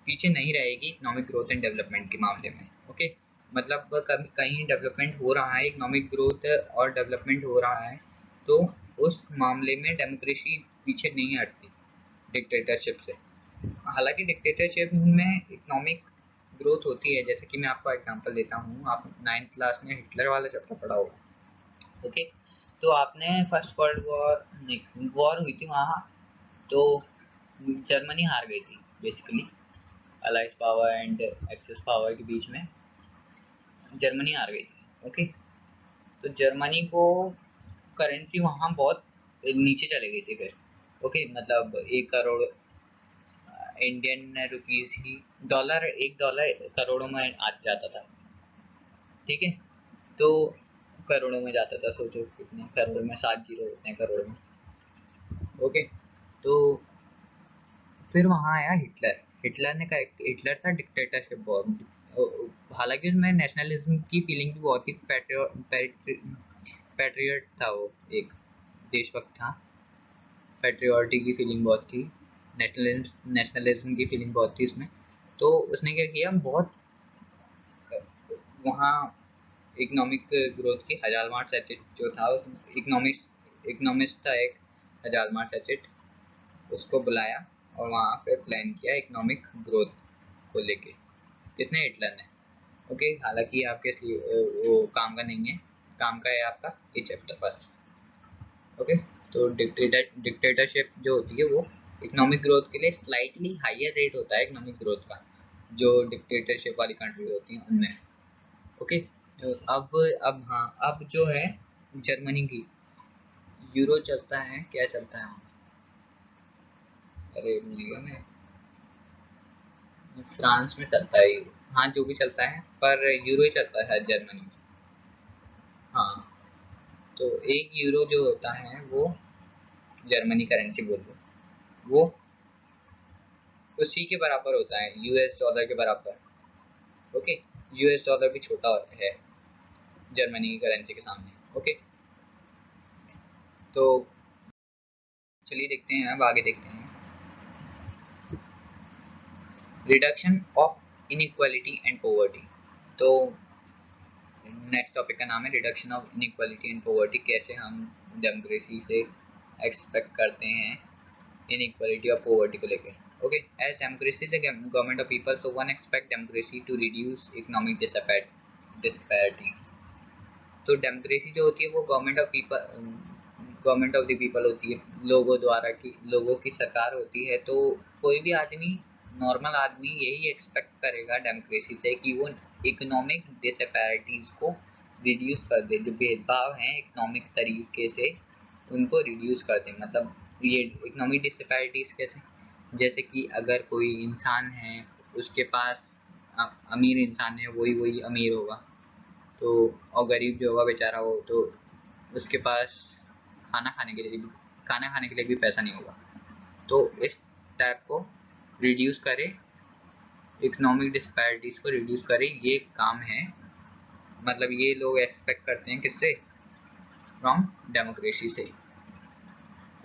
Speaker 1: पीछे नहीं रहेगी इकोनॉमिक ग्रोथ एंड डेवलपमेंट के मामले में, ओके. मतलब कहीं डेवलपमेंट हो रहा है, इकोनॉमिक ग्रोथ और डेवलपमेंट हो रहा है, तो उस मामले में डेमोक्रेसी पीछे नहीं हटती डिक्टेटरशिप से. हालांकि डिक्टेटरशिप में इकोनॉमिक ग्रोथ होती है, जैसे कि मैं आपको एग्जांपल देता हूँ. आप 9th क्लास में हिटलर वाला चैप्टर पढ़ा होगा, ओके. तो आपने फर्स्ट वर्ल्ड वॉर हुई थी वहाँ, तो जर्मनी हार गई थी basically. Allies power and axis power के बीच में जर्मनी हार गई थी, ओके. तो जर्मनी को करेंसी वहाँ बहुत नीचे चले गई थी फिर, ओके. मतलब 1 करोड़ इंडियन रुपीस ही $1 करोड़ों में आ जाता था, ठीक है. तो करोड़ों में जाता था, सोचो कितने करोड़ में, 7 जीरो उतने करोड़ में, ओके. तो फिर वहाँ आया हिटलर था डिक्टेटरशिप बहुत. हालांकि उसमें नेशनलिज्म की फीलिंग भी बहुत थी, पैट्रियट था वो, एक देशभक्त था, पैट्रियॉटिक की फीलिंग बहुत थी, नेशनलिज्म की फीलिंग बहुत थी उसमें. तो उसने क्या किया, बहुत वहाँ इकोनॉमिक ग्रोथ की हजालमार सैचेट जो था, इकोनॉमिस्ट था एक, हजालमार सैचेट, उसको बुलाया और वहाँ पे प्लान किया इकोनॉमिक ग्रोथ को लेके. किसने? हिटलर ने, ओके. हालांकि आपके वो काम का नहीं है, काम का है आपका ये चैप्टर फर्स्ट, ओके. तो डिक्टेटरशिप जो होती है वो इकोनॉमिक ग्रोथ के लिए स्लाइटली हायर रेट होता है इकोनॉमिक ग्रोथ का, जो डिक्टेटरशिप वाली कंट्री होती हैं उनमें, ओके. तो अब हाँ, अब जो है जर्मनी की यूरो चलता है, क्या चलता है, अरे मैं फ्रांस में चलता है यूरो, हाँ जो भी चलता है, पर यूरो ही चलता है जर्मनी में, हाँ. तो 1 यूरो जो होता है वो जर्मनी करेंसी बोल लो, वो उसी के बराबर होता है, यूएस डॉलर के बराबर, ओके. यूएस डॉलर भी छोटा है जर्मनी की करेंसी के सामने, ओके. तो चलिए देखते हैं, अब आगे देखते हैं. Reduction of inequality and poverty. तो नेक्स्ट टॉपिक का नाम है reduction of inequality and poverty. कैसे हम डेमोक्रेसी से एक्सपेक्ट करते हैं इनइक्वालिटी और पॉवर्टी को लेकर, okay. As democracy is a government of people, so one expect democracy to reduce economic disparities. तो डेमोक्रेसी जो होती है वो गवर्नमेंट ऑफ द पीपल होती है, लोगों की सरकार होती है. तो कोई भी आदमी, नॉर्मल आदमी यही एक्सपेक्ट करेगा डेमोक्रेसी से कि वो इकोनॉमिक डिसपैरिटीज़ को रिड्यूस कर दे, जो भेदभाव हैं इकोनॉमिक तरीके से उनको रिड्यूस कर दे. मतलब ये इकोनॉमिक डिसपैरिटीज़ कैसे, जैसे कि अगर कोई इंसान है, उसके पास अमीर इंसान है, वही अमीर होगा, तो और गरीब जो होगा बेचारा हो, तो उसके पास खाना खाने के लिए भी पैसा नहीं होगा, तो इस टाइप को रिड्यूस करे, इकोनॉमिक डिस्पैरिटीज को रिड्यूस करे, ये काम है, मतलब ये लोग एक्सपेक्ट करते हैं किससे, फ्रॉम डेमोक्रेसी से।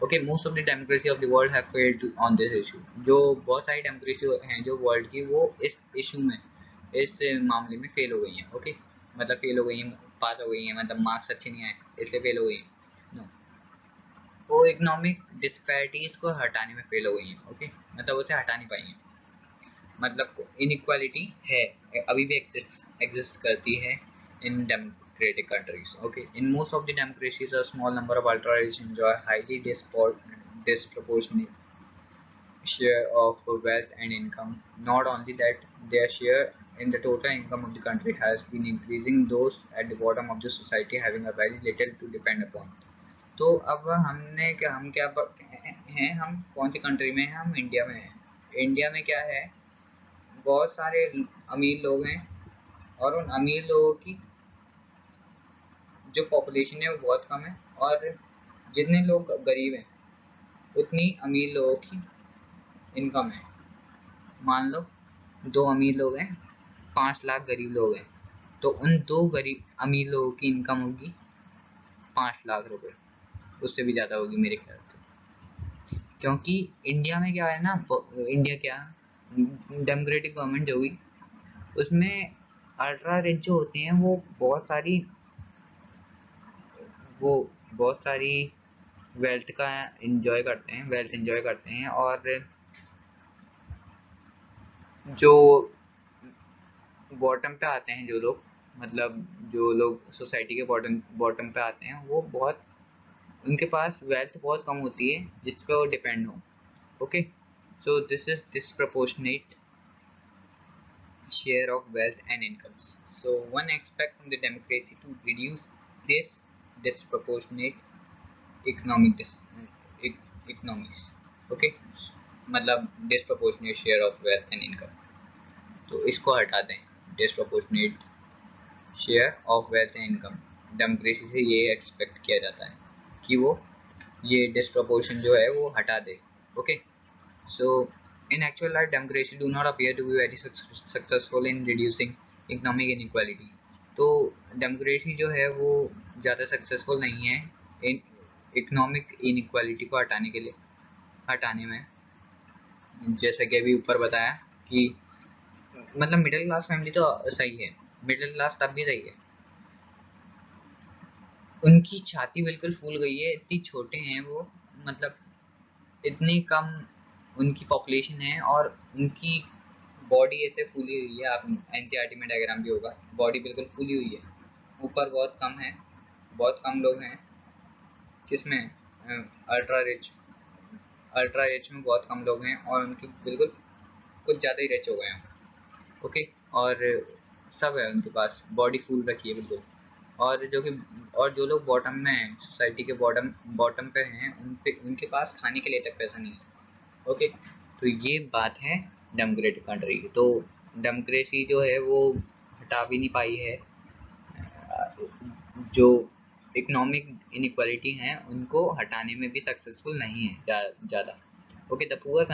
Speaker 1: Okay, most of the democracy of the world have failed on this issue. जो बहुत सारी डेमोक्रेसी हैं जो वर्ल्ड की, वो इस इशू में, इस मामले में फेल हो गई हैं। ओके, मतलब फेल हो गई हैं, पास हो गई हैं, मतलब मार्क्स अच्छे नहीं आए इसलिए फेल हो गई हैं। नो, वो इकोनॉमिक डिस्पैरिटीज को हटाने में फेल हो गई हैं। ओके, मतलब उसे हटा नहीं पाई हैं, मतलब इनइक्वालिटी है, अभी भी एग्जिस्ट करती है इन democratic countries. Okay, in most of the democracies, a small number of ultra rich enjoy highly disproportionate share of wealth and income. Not only that, their share in the total income of the country has been increasing, those at the bottom of the society having a very little to depend upon. तो अब हम क्या हैं, हम कौन सी कंट्री में हैं, हम इंडिया में हैं। इंडिया में क्या है, बहुत सारे अमीर लोग हैं, और उन अमीर लोगों की जो पॉपुलेशन है वो बहुत कम है, और जितने लोग गरीब हैं उतनी अमीर लोगों की इनकम है। मान लो 2 अमीर लोग हैं, 5 लाख गरीब लोग हैं, तो उन 2 गरीब अमीर लोगों की इनकम होगी 5 लाख रुपए, उससे भी ज़्यादा होगी मेरे ख्याल से। क्योंकि इंडिया में क्या है ना, इंडिया क्या डेमोक्रेटिक गवर्नमेंट जो हुई, उसमें अल्ट्रा रिच जो होते हैं वो बहुत सारी वेल्थ का एंजॉय करते हैं, वेल्थ एंजॉय करते हैं, और जो बॉटम पे आते हैं, जो लोग, मतलब जो लोग सोसाइटी के बॉटम बॉटम पे आते हैं, वो बहुत, उनके पास वेल्थ बहुत कम होती है जिस पे वो डिपेंड हो। Okay, so this is disproportionate share of wealth and incomes. So one expect from the democracy to reduce this disproportionate economic economies. Okay, मतलब disproportionate share of wealth and income, तो इसको हटा दें, disproportionate share of wealth and income। Democracy से ये एक्सपेक्ट किया जाता है कि वो ये डिस्प्रपोर्शन जो है वो हटा दे। Okay, so in actual life democracy do not appear to be very successful in reducing economic inequality। तो डेमोक्रेसी जो है वो ज़्यादा सक्सेसफुल नहीं है इन इकोनॉमिक इनइक्वालिटी को हटाने में। जैसा कि अभी ऊपर बताया कि मतलब मिडिल क्लास फैमिली तो सही है, मिडिल क्लास तब भी सही है, उनकी छाती बिल्कुल फूल गई है, इतनी छोटे हैं वो, मतलब इतनी कम उनकी पॉपुलेशन है, और उनकी बॉडी ऐसे फूली हुई है, आप एनसीईआरटी में डायग्राम भी होगा, बॉडी बिल्कुल फूली हुई है, ऊपर बहुत कम है, बहुत कम लोग हैं किसमें, अल्ट्रा रिच में बहुत कम लोग हैं, और उनकी बिल्कुल कुछ ज़्यादा ही रिच हो गए हैं। ओके, और सब है उनके पास, बॉडी फूल रखी है बिल्कुल, और जो लोग बॉटम में हैं, सोसाइटी के बॉटम पे हैं, उनके पास खाने के लिए तक पैसा नहीं है। ओके, तो ये बात है डेमोक्रेटिक कंट्री की। तो डेमोक्रेसी जो है वो हटा भी नहीं पाई है, जो इकोनॉमिक इनइक्वालिटी हैं उनको हटाने में भी सक्सेसफुल नहीं है ज़्यादा। ओके, द पुअर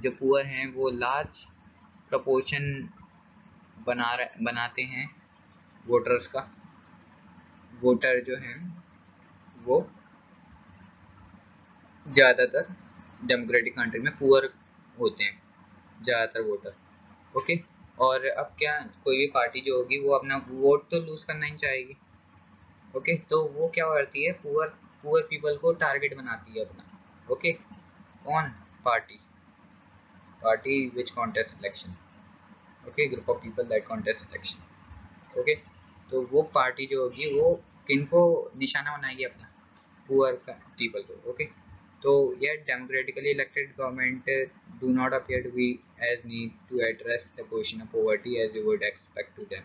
Speaker 1: जो पुअर हैं वो लार्ज प्रपोर्शन बनाते हैं वोटर्स का, वोटर जो हैं वो ज़्यादातर डेमोक्रेटिक कंट्री में पुअर होते हैं ज़्यादातर वोटर। ओके, और अब क्या, कोई भी पार्टी जो होगी वो अपना वोट तो लूज करना ही चाहेगी। ओके, तो वो क्या करती है, पुअर पीपल को टारगेट बनाती है अपना। ओके, कौन, party which contest election. Okay, group of people that contest election. Okay, तो वो पार्टी जो होगी वो किनको निशाना बनाएगी, अपना पुअर पीपल को। ओके, तो yet democratically elected government do not appear to be as need to address the question of poverty as you would expect to them।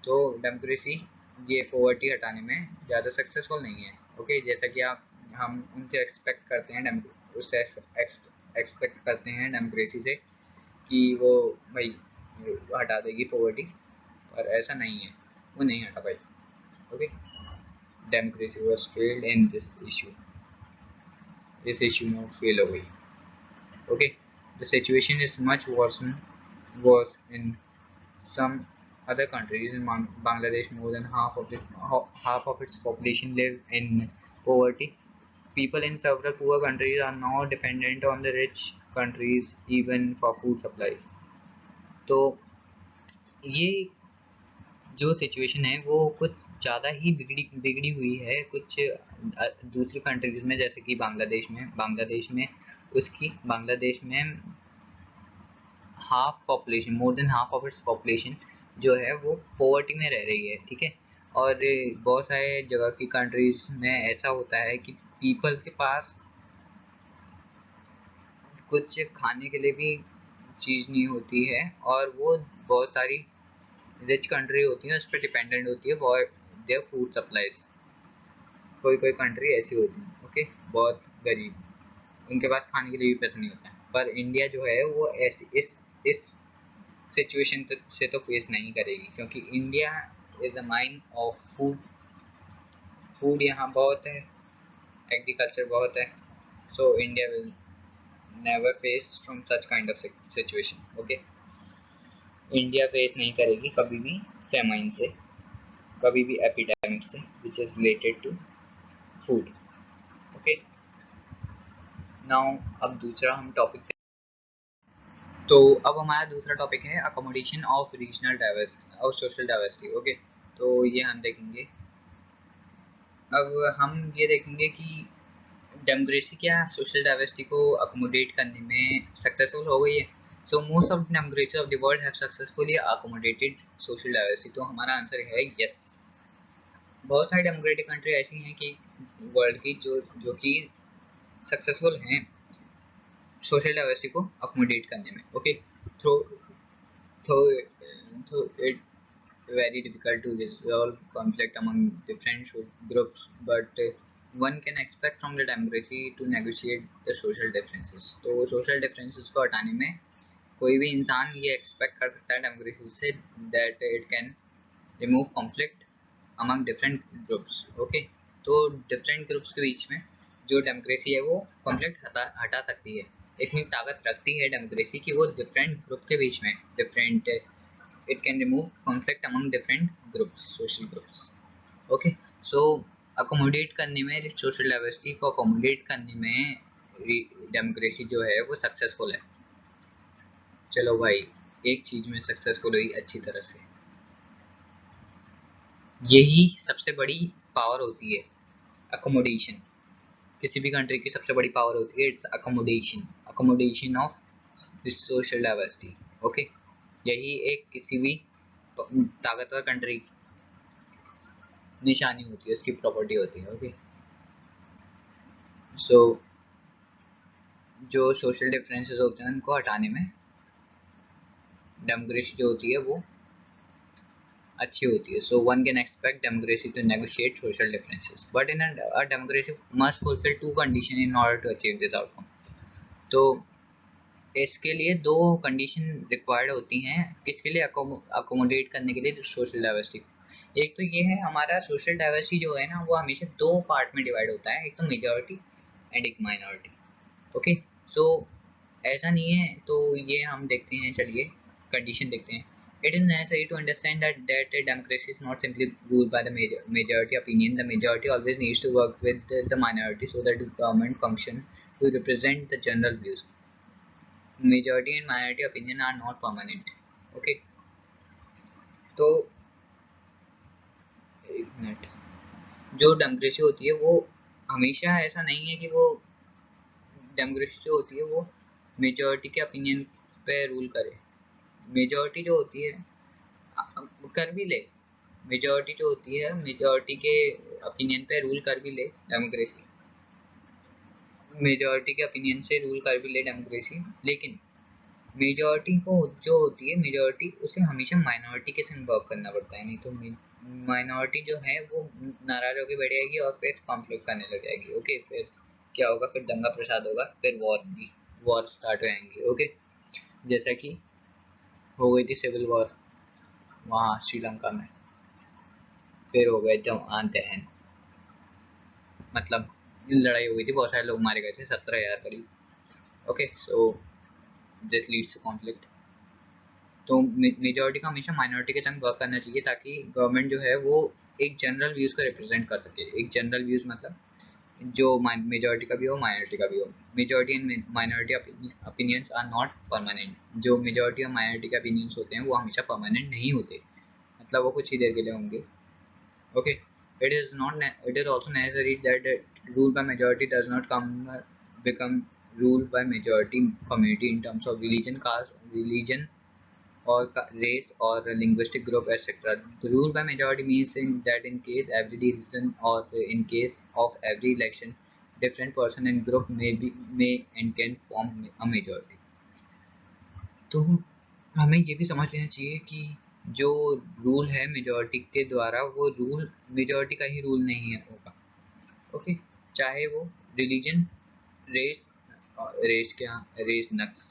Speaker 1: तो डेमोक्रेसी ये पॉवर्टी हटाने में ज़्यादा सक्सेसफुल नहीं है। ओके, जैसा कि हम उनसे एक्सपेक्ट करते हैं, एक्सपेक्ट करते हैं डेमोक्रेसी से कि वो भाई हटा देगी पॉवर्टी, पर ऐसा नहीं है, वो नहीं हटा पाई। Okay, democracy was failed in this issue. इस इश्यू में फेल हो गई। Okay, the situation is much worse in some other countries. In Bangladesh, more than half of its population live in poverty. People in several poor countries are now dependent on the rich countries even for food supplies. तो ये जो सिचुएशन है वो कुछ ज़्यादा ही बिगड़ी हुई है कुछ दूसरी कंट्रीज में, जैसे कि बांग्लादेश में half population, more than half of its population जो है वो पॉवर्टी में रह रही है। ठीक है, और बहुत सारे जगह की कंट्रीज में ऐसा होता है कि पीपल के पास कुछ खाने के लिए भी चीज़ नहीं होती है, और वो बहुत सारी रिच कंट्री होती है उस पर डिपेंडेंट होती है फॉर देयर फूड सप्लाईज। कोई कंट्री ऐसी होती है, ओके, बहुत गरीब, उनके पास खाने के लिए भी पैसा नहीं होता है। पर इंडिया जो है वो ऐसी इस सिचुएशन से तो फेस नहीं करेगी, क्योंकि India is a mine of food यहाँ बहुत है, एग्रीकल्चर बहुत है। So India will never face from such kind of situation. Okay, India face नहीं करेगी कभी भी फेमाइन से, कभी भी एपिडेमिक से which is related to food. Okay, now अब दूसरा हम टॉपिक, तो अब हमारा दूसरा टॉपिक है अकोमोडेशन ऑफ रीजनल डाइवर्सिटी और सोशल डाइवर्सिटी। ओके, तो ये हम देखेंगे। अब हम ये देखेंगे कि डेमोक्रेसी क्या सोशल डाइवर्सिटी को अकोमोडेट करने में सक्सेसफुल हो गई है। So most of democracy of the world have successfully accommodated social diversity. तो हमारा आंसर है यस। बहुत सारी डेमोक्रेटिक कंट्री ऐसी हैं कि वर्ल्ड की जो कि सक्सेसफुल हैं सोशल डाइवर्सिटी को अकोमोडेट करने में। Okay, through through it very difficult to resolve conflict among different groups, but one can expect from the democracy to negotiate the social differences। तो social differences को हटाने में कोई भी इंसान ये expect कर सकता है डेमोक्रेसी से that it can remove conflict among different groups। okay, तो different groups के बीच में जो डेमोक्रेसी है वो conflict हटा सकती है। इतनी ताकत रखती है डेमोक्रेसी कि वो different group के बीच में it can remove conflict among different groups, social groups। okay, so accommodate करने में, social diversity को accommodate करने में डेमोक्रेसी जो है वो सक्सेसफुल है। चलो भाई, एक चीज में सक्सेसफुल हुई अच्छी तरह से, यही सबसे बड़ी पावर होती है अकोमोडेशन। किसी भी कंट्री की सबसे बड़ी पावर होती है it's accommodation of this social diversity. Okay, यही एक किसी भी ताकतवर कंट्री की निशानी होती है, उसकी प्रॉपर्टी होती है। ओके, सो जो सोशल डिफरेंसेस होते हैं उनको हटाने में डेमोक्रेसी जो होती है वो अच्छी होती है। So one can expect democracy to negotiate social differences, but in a democracy must fulfil two condition in order to achieve this outcome. तो इसके लिए दो कंडीशन रिक्वायर्ड होती हैं, किसके लिए, अकोमोडेट करने के लिए सोशल डाइवर्सिटी। एक तो ये है, हमारा सोशल डाइवर्सिटी जो है ना वो हमेशा दो पार्ट में डिवाइड होता है, एक तो मेजॉरिटी एंड एक माइनॉरिटी। ओके, सो ऐसा नहीं है, तो ये हम देखते हैं, चलिए कंडीशन देखते हैं। It is necessary to understand that a democracy is not simply ruled by the majority opinion. The majority always needs to work with the minority so that the government function to represent the general views. Majority and minority opinion are not permanent. Okay, तो एक मिनट, जो डेमोक्रेसी होती है वो हमेशा ऐसा नहीं है कि वो डेमोक्रेसी जो होती है वो मेजॉरिटी के ओपिनियन पे रूल करे। मेजॉरिटी जो होती है कर भी ले, मेजॉरिटी जो होती है मेजॉरिटी के ओपिनियन पे रूल कर भी ले डेमोक्रेसी, मेजॉरिटी के ओपिनियन से रूल कर भी ले डेमोक्रेसी, लेकिन मेजॉरिटी को जो होती है मेजॉरिटी, उसे हमेशा माइनॉरिटी के संग वर्क करना पड़ता है, नहीं तो माइनॉरिटी जो है वो नाराज होकर बैठ जाएगी और फिर कॉन्फ्लिक्ट करने लग जाएगी। ओके, फिर क्या होगा, फिर दंगा प्रसाद होगा, फिर वॉर स्टार्ट हो जाएंगी। ओके, जैसा कि हो गई थी सिविल वॉर वहाँ श्रीलंका में, फिर हो गए दहन, मतलब लड़ाई हो गई थी, बहुत सारे लोग मारे गए थे, 17,000 करीब। Okay, so this leads to conflict. तो मेजोरिटी को हमेशा माइनॉरिटी के संग वर्क करना चाहिए ताकि गवर्नमेंट जो है वो एक जनरल व्यूज़ को रिप्रेजेंट कर सके। एक जनरल व्यूज़ मतलब जो मेजोरिटी का भी हो, माइनॉरिटी का भी हो। Majority and minority opinions are not permanent. जो मेजोरिटी और माइनॉरिटी के ओपिनियंस होते हैं वो हमेशा परमानेंट नहीं होते, मतलब वो कुछ ही देर के लिए होंगे। Okay, it is also necessary that the rule by majority does not become rule by majority community in terms of religion, caste, religion or race or linguistic group, etc. The rule by majority means that in case every decision or in case of every election, different person and group may and can form a majority. तो हमें ये भी समझ लेना चाहिए कि जो रूल है मेजॉरिटी के द्वारा, वो रूल मेजॉरिटी का ही रूल नहीं है होगा। ओके, चाहे वो रिलीजन, रेस, रेस क्या, रेस नक्स,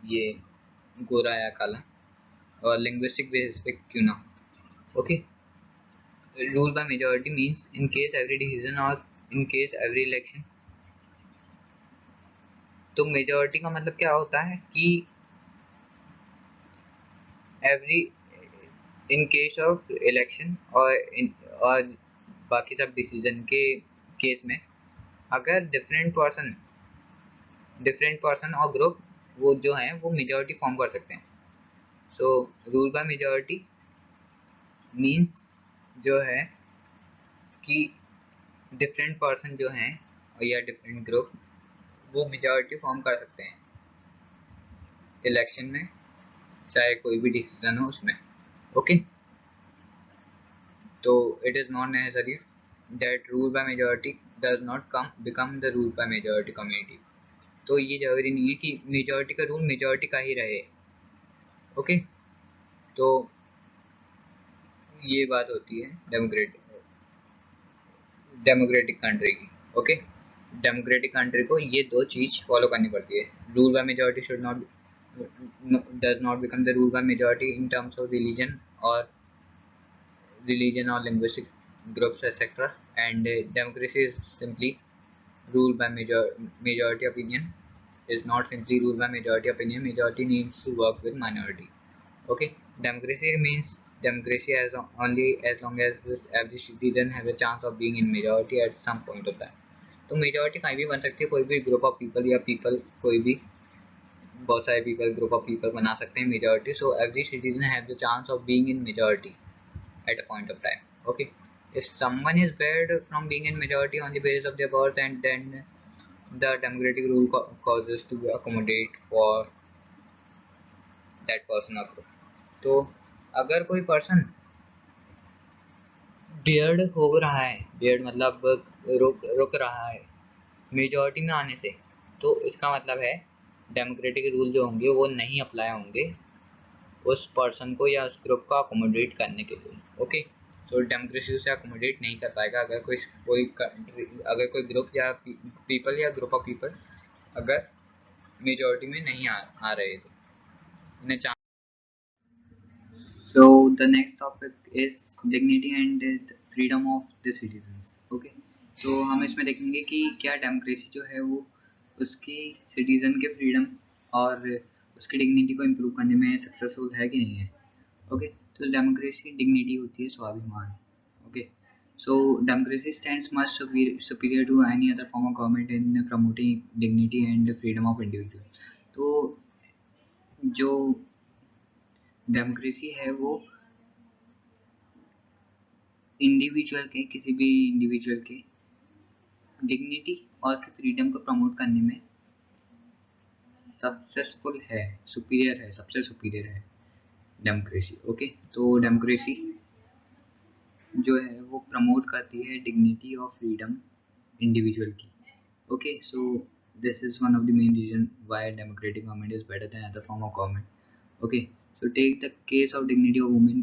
Speaker 1: ये गोरा या काला, और लिंग्विस्टिक बेसिस पे क्यों ना। Okay, rule by majority means in case every decision और इन केस एवरी इलेक्शन। तो मेजॉरिटी का मतलब क्या होता है कि every in case of election और बाकी सब डिसीजन के केस में अगर डिफरेंट पर्सन और ग्रुप वो जो है वो मेजॉरिटी फॉर्म कर सकते हैं। So rule by majority means जो है कि डिफरेंट पर्सन जो हैं या डिफरेंट ग्रुप वो मेजॉरिटी फॉर्म कर सकते हैं इलेक्शन में, चाहे कोई भी डिसीजन हो उसमें। ओके, तो it is not necessary that rule by majority does not become the rule by majority community. तो ये जरूरी नहीं है कि मेजॉरिटी का रूल मेजॉरिटी का ही रहे। ओके, तो ये बात होती है डेमोक्रेटिक कंट्री की। ओके, डेमोक्रेटिक कंट्री को ये दो चीज़ फॉलो करनी पड़ती है। Rule by majority should not does not become the rule by majority in terms of religion or linguistic groups, etc. And democracy is simply rule by majority opinion, is not simply rule by majority opinion. Majority needs to work with minority. Okay, democracy means democracy as only as long as every citizen have a chance of being in majority at some point of time. तो मेजोरिटी कहीं भी बन सकती है, कोई भी ग्रुप ऑफ पीपल या पीपल कोई भी बहुत सारे पीपल ग्रुप ऑफ पीपल बना सकते हैं majority. So every citizen have the chance of being in majority at a point of time. Okay, if someone is barred from being in majority on the basis of their birth, and then the democratic rule causes to accommodate for that person or group. तो अगर कोई पर्सन बियर्ड हो रहा है, बियर्ड मतलब रुक रहा है मेजॉरिटी में आने से, तो इसका मतलब है डेमोक्रेटिक रूल जो होंगे वो नहीं अप्लाई होंगे उस पर्सन को या उस ग्रुप को अकोमोडेट करने के लिए। ओके, तो डेमोक्रेसी उसे अकोमोडेट नहीं कर पाएगा अगर कोई ग्रुप या पीपल या ग्रुप ऑफ पीपल अगर मेजॉरिटी में नहीं आ रहे थे उन्हें chance. So the next topic is dignity and freedom of the citizens. Okay, तो हम इसमें देखेंगे कि क्या डेमोक्रेसी जो है वो उसकी सिटीजन के फ्रीडम और उसकी डिग्निटी को इम्प्रूव करने में सक्सेसफुल है कि नहीं है। ओके, तो डेमोक्रेसी डिग्निटी होती है स्वाभिमान। Okay, so democracy stands much superior to any other form of government in promoting dignity and freedom of individual। तो जो डेमोक्रेसी है वो इंडिविजुअल के किसी भी इंडिविजुअल के डिग्निटी और उसके फ्रीडम को प्रमोट करने में सक्सेसफुल है, सुपीरियर है, सबसे सुपीरियर है डेमोक्रेसी। ओके, तो डेमोक्रेसी जो है वो प्रमोट करती है डिग्निटी और फ्रीडम इंडिविजुअल की। Okay, so this is one of the main reason why democratic government is better than other form of government. Okay, so take the case of dignity of women.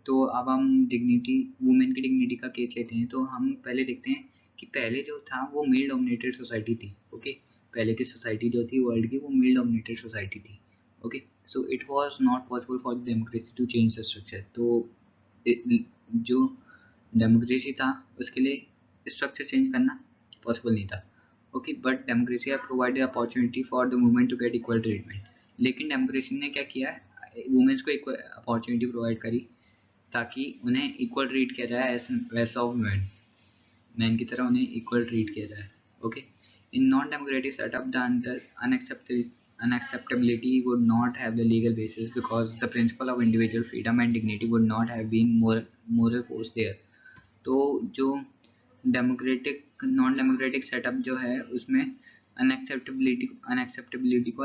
Speaker 1: तो अब हम डिग्निटी वुमेन की डिग्निटी का केस लेते हैं। तो हम पहले देखते हैं कि पहले जो था वो मेल डोमिनेटेड सोसाइटी थी। ओके, पहले की सोसाइटी जो थी वर्ल्ड की वो मेल डोमिनेटेड सोसाइटी थी। Okay, so it was not possible for democracy to change the structure. तो जो डेमोक्रेसी था उसके लिए स्ट्रक्चर चेंज करना पॉसिबल नहीं था। Okay, but democracy have provided opportunity for the women to get equal treatment. लेकिन डेमोक्रेसी ने क्या किया है, वुमेन्स को इक्वल अपॉर्चुनिटी प्रोवाइड करी ताकि उन्हें इक्वल ट्रीट किया जाए एज ऑफ मैन की तरह उन्हें इक्वल ट्रीट किया जाए। Okay, in non democratic setup the unacceptability would not have the legal basis because the principle of individual freedom and dignity would not have been moral force there। तो जो नॉन डेमोक्रेटिक सेटअप जो है उसमें अनएक्सेप्टेबिलिटी को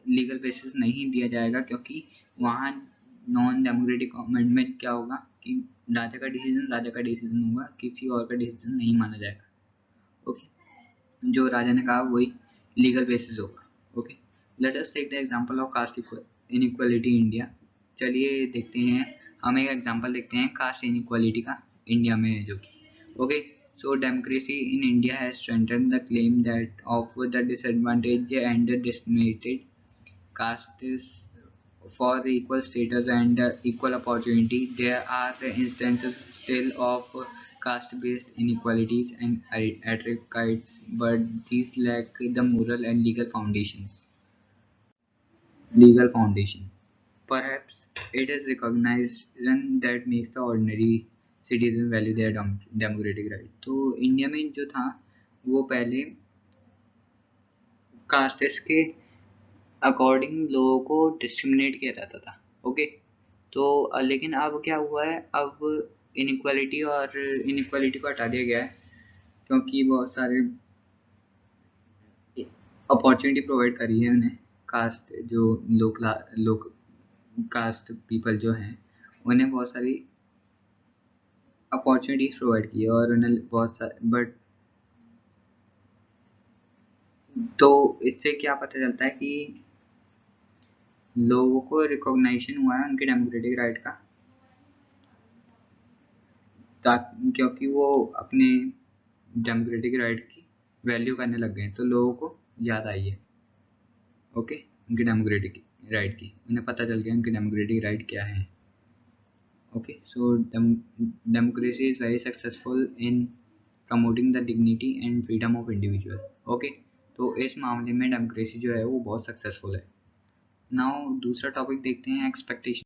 Speaker 1: लीगल बेसिस नहीं दिया जाएगा, क्योंकि वहाँ नॉन डेमोक्रेटिक गवर्नमेंट में क्या होगा कि राजा का डिसीजन होगा, किसी और का डिसीजन नहीं माना जाएगा। ओके, जो राजा ने कहा वही लीगल बेसिस होगा। Okay, let us take the example of caste inequality India. चलिए देखते हैं, हम एक एग्जांपल देखते हैं कास्ट इनइक्वालिटी का इंडिया में जो कि okay, so democracy in India has strengthened the claim that of the disadvantaged and the discriminated castes for equal status and equal opportunity. There are instances still of caste-based inequalities and atrocities, but these lack the moral and legal foundation. Perhaps it is recognition that makes the ordinary citizen value their democratic right। तो इंडिया में जो था वो पहले कास्टेस के अकॉर्डिंग लोगों को डिस्क्रिमिनेट किया जाता था। ओके, तो लेकिन अब क्या हुआ है, अब इनइक्वालिटी को हटा दिया गया है, क्योंकि बहुत सारे अपॉर्चुनिटी प्रोवाइड करी है उन्हें। कास्ट जो लोग कास्ट पीपल जो हैं उन्हें बहुत सारी अपॉर्चुनिटीज प्रोवाइड की है और उन्हें बहुत सारे बट तो इससे क्या पता चलता है कि लोगों को रिकॉग्निशन हुआ है उनके डेमोक्रेटिक राइट का, क्योंकि वो अपने डेमोक्रेटिक राइट की वैल्यू करने लग गए, तो लोगों को याद आई है ओके उनके डेमोक्रेटिक राइट की, उन्हें पता चल गया उनके डेमोक्रेटिक राइट क्या है। Okay, so democracy is very successful in promoting the dignity and freedom of individual. Okay, तो इस मामले में डेमोक्रेसी जो है वो बहुत सक्सेसफुल है। नाउ दूसरा टॉपिक देखते हैं, एक्सपेक्टेशन।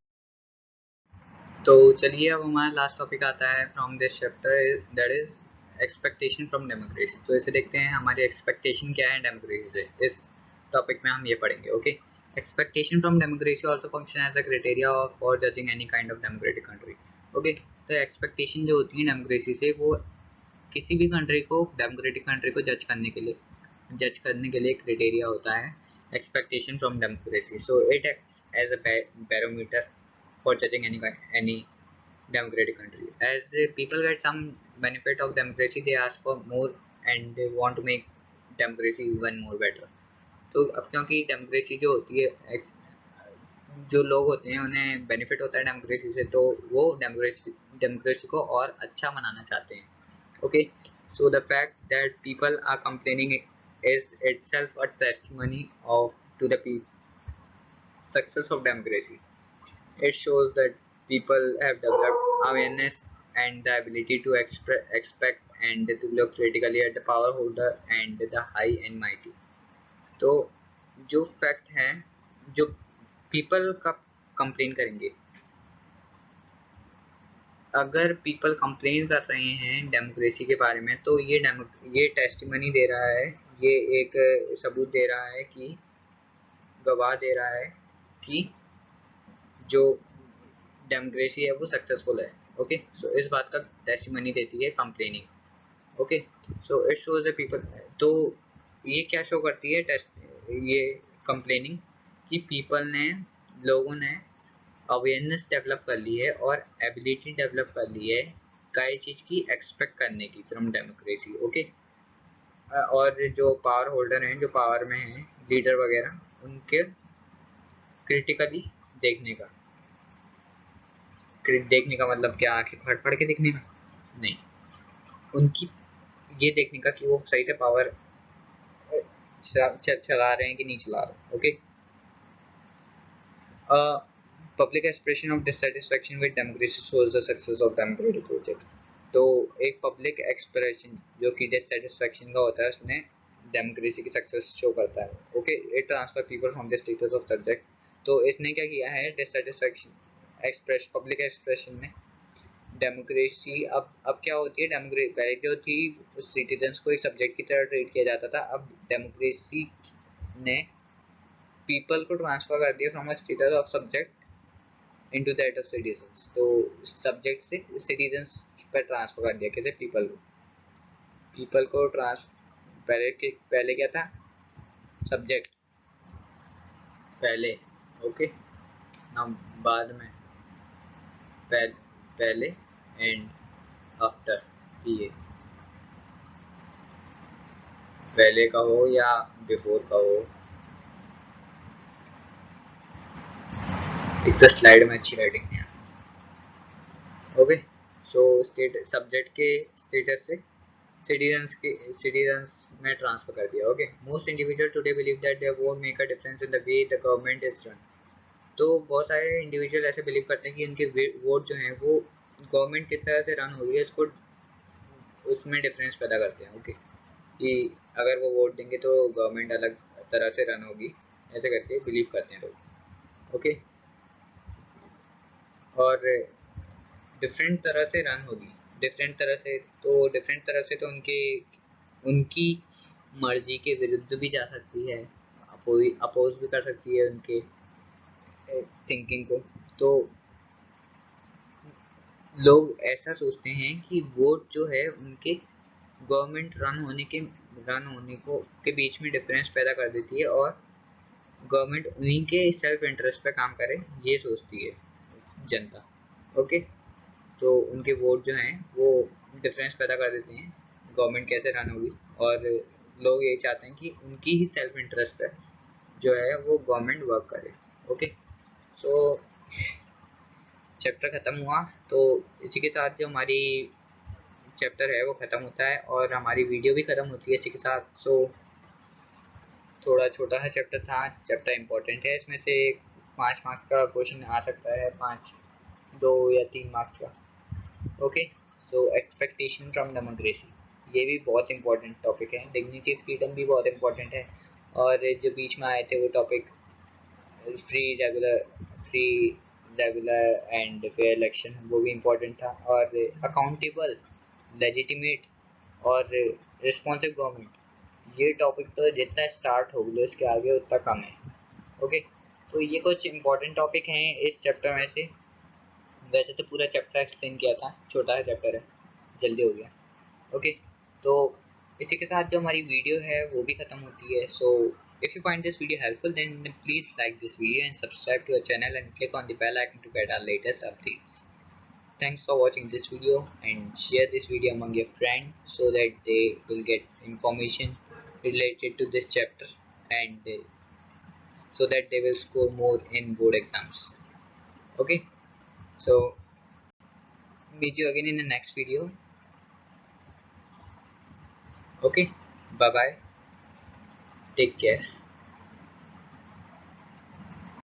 Speaker 1: तो चलिए अब हमारा लास्ट टॉपिक आता है from this chapter, that is expectation from democracy. तो इसे देखते हैं हमारी एक्सपेक्टेशन क्या है डेमोक्रेसी से, इस टॉपिक में हम ये पढ़ेंगे। Okay, expectation from democracy also function as a criteria for judging any kind of democratic country. Okay, तो एक्सपेक्टेशन जो होती है डेमोक्रेसी से वो किसी भी कंट्री को, डेमोक्रेटिक कंट्री को जज करने के लिए क्राइटेरिया होता है expectation from democracy, so it acts as a barometer for judging any democratic country. As people get some benefit of democracy, they ask for more and they want to make democracy even more better। तो अब क्योंकि डेमोक्रेसी जो होती है, जो लोग होते हैं उन्हें बेनिफिट होता है डेमोक्रेसी से, तो वो डेमोक्रेसी को और अच्छा बनाना चाहते हैं। Okay, so the fact that people are complaining is itself a testimony to the success of democracy। It shows that people have developed awareness and the ability to expect and to look critically at the power holder and the high and mighty। तो जो फैक्ट है, जो पीपल का कंप्लेन करेंगे, अगर पीपल कंप्लेन कर रहे हैं डेमोक्रेसी के बारे में, तो ये टेस्टिमनी दे रहा है, ये एक सबूत दे रहा है कि गवाह दे रहा है कि जो डेमोक्रेसी है वो सक्सेसफुल है। ओके, सो इस बात का टेस्टिमनी देती है complaining. Okay, so it shows the people. तो ये क्या शो करती है ये कंप्लेनिंग, कि लोगों ने अवेयरनेस डेवलप कर ली है और एबिलिटी डेवलप कर ली है कई चीज़ की एक्सपेक्ट करने की फ्रॉम डेमोक्रेसी। ओके, और जो पावर होल्डर हैं, जो पावर में हैं, लीडर वगैरह, उनके क्रिटिकली देखने का मतलब क्या, आंखें फाड़ के देखने का नहीं, उनकी ये देखने का कि वो सही से पावर चला रहे हैं कि नहीं चला रहे। Okay, public expression of dissatisfaction with democracy shows the success of democratic project। तो एक पब्लिक एक्सप्रेशन जो कि डिससेटिस्फेक्शन का होता है उसमें डेमोक्रेसी की सक्सेस शो करता है। Okay, it transfer people from the status of subject. तो इसने क्या किया है, डिससेटिस्फेक्शन एक्सप्रेस पब्लिक एक्सप्रेशन में डेमोक्रेसी अब क्या होती है, डेमोक्रेसी पहले जो थी सिटीजन्स को एक सब्जेक्ट की तरह ट्रीट किया जाता था, अब डेमोक्रेसी ने पीपल को ट्रांसफर कर दिया from a status of subject into that of citizens. तो सब्जेक्ट से सिटीजन्स पर ट्रांसफर कर दिया, कैसे, पीपल को पहले क्या था, सब्जेक्ट पहले, ओके ना, बाद में पहले एंड आफ्टर, पीए पहले का हो या बिफोर का हो। एक तो स्लाइड में अच्छी राइटिंग नहीं है। ओके, सो स्टेट सब्जेक्ट के स्टेटस से सिटीजन्स में ट्रांसफर कर दिया। Okay, most individual today believe that their vote make a difference in the way the government is run. तो बहुत सारे इंडिविजुअल ऐसे बिलीव करते हैं कि उनके वोट जो हैं वो गवर्नमेंट किस तरह से रन हो रही है उसको उसमें डिफरेंस पैदा करते हैं। ओके, कि अगर वो वोट देंगे तो गवर्नमेंट अलग तरह से रन होगी, ऐसे करके बिलीव करते हैं लोग। ओके, और डिफरेंट तरह से रन होगी, डिफरेंट तरह से तो उनकी मर्जी के विरुद्ध भी जा सकती है, अपोज भी कर सकती है उनके थिंकिंग को। तो लोग ऐसा सोचते हैं कि वोट जो है उनके गवर्नमेंट रन होने को के बीच में डिफरेंस पैदा कर देती है और गवर्नमेंट उन्हीं के सेल्फ इंटरेस्ट पे काम करे, ये सोचती है जनता। ओके, तो उनके वोट जो हैं वो डिफरेंस पैदा कर देते हैं गवर्नमेंट कैसे रन होगी, और लोग यही चाहते हैं कि उनकी ही सेल्फ इंटरेस्ट पे जो है वो गवर्नमेंट वर्क करे। ओके, सो चैप्टर ख़त्म हुआ, तो इसी के साथ जो हमारी चैप्टर है वो ख़त्म होता है और हमारी वीडियो भी ख़त्म होती है इसी के साथ। सो थोड़ा छोटा सा चैप्टर था, चैप्टर इम्पोर्टेंट है, इसमें से 5 मार्क्स का क्वेश्चन आ सकता है, 2 या 3 मार्क्स का। Okay, so expectation from democracy, ये भी बहुत इंपॉर्टेंट टॉपिक है। डिग्निटी फ्रीडम भी बहुत इंपॉर्टेंट है, और जो बीच में आए थे वो topic free regular and fair election, वो भी इम्पोर्टेंट था, और अकाउंटेबल, लेजिटिमेट और रिस्पॉन्सिव गवर्नमेंट, ये टॉपिक तो जितना स्टार्ट हो गया इसके आगे उतना कम है। ओके, तो ये कुछ इंपॉर्टेंट टॉपिक हैं इस चैप्टर में से। वैसे तो पूरा चैप्टर एक्सप्लेन किया था, छोटा सा चैप्टर है, जल्दी हो गया। ओके, तो इसी के साथ जो हमारी वीडियो है वो भी ख़त्म होती है। सो if you find this video helpful, then please like this video and subscribe to our channel and click on the bell icon to get our latest updates. Thanks for watching this video, and share this video among your friends so that they will get information related to this chapter, and so that they will score more in board exams. Okay, so meet you again in the next video. Okay, bye bye, take care.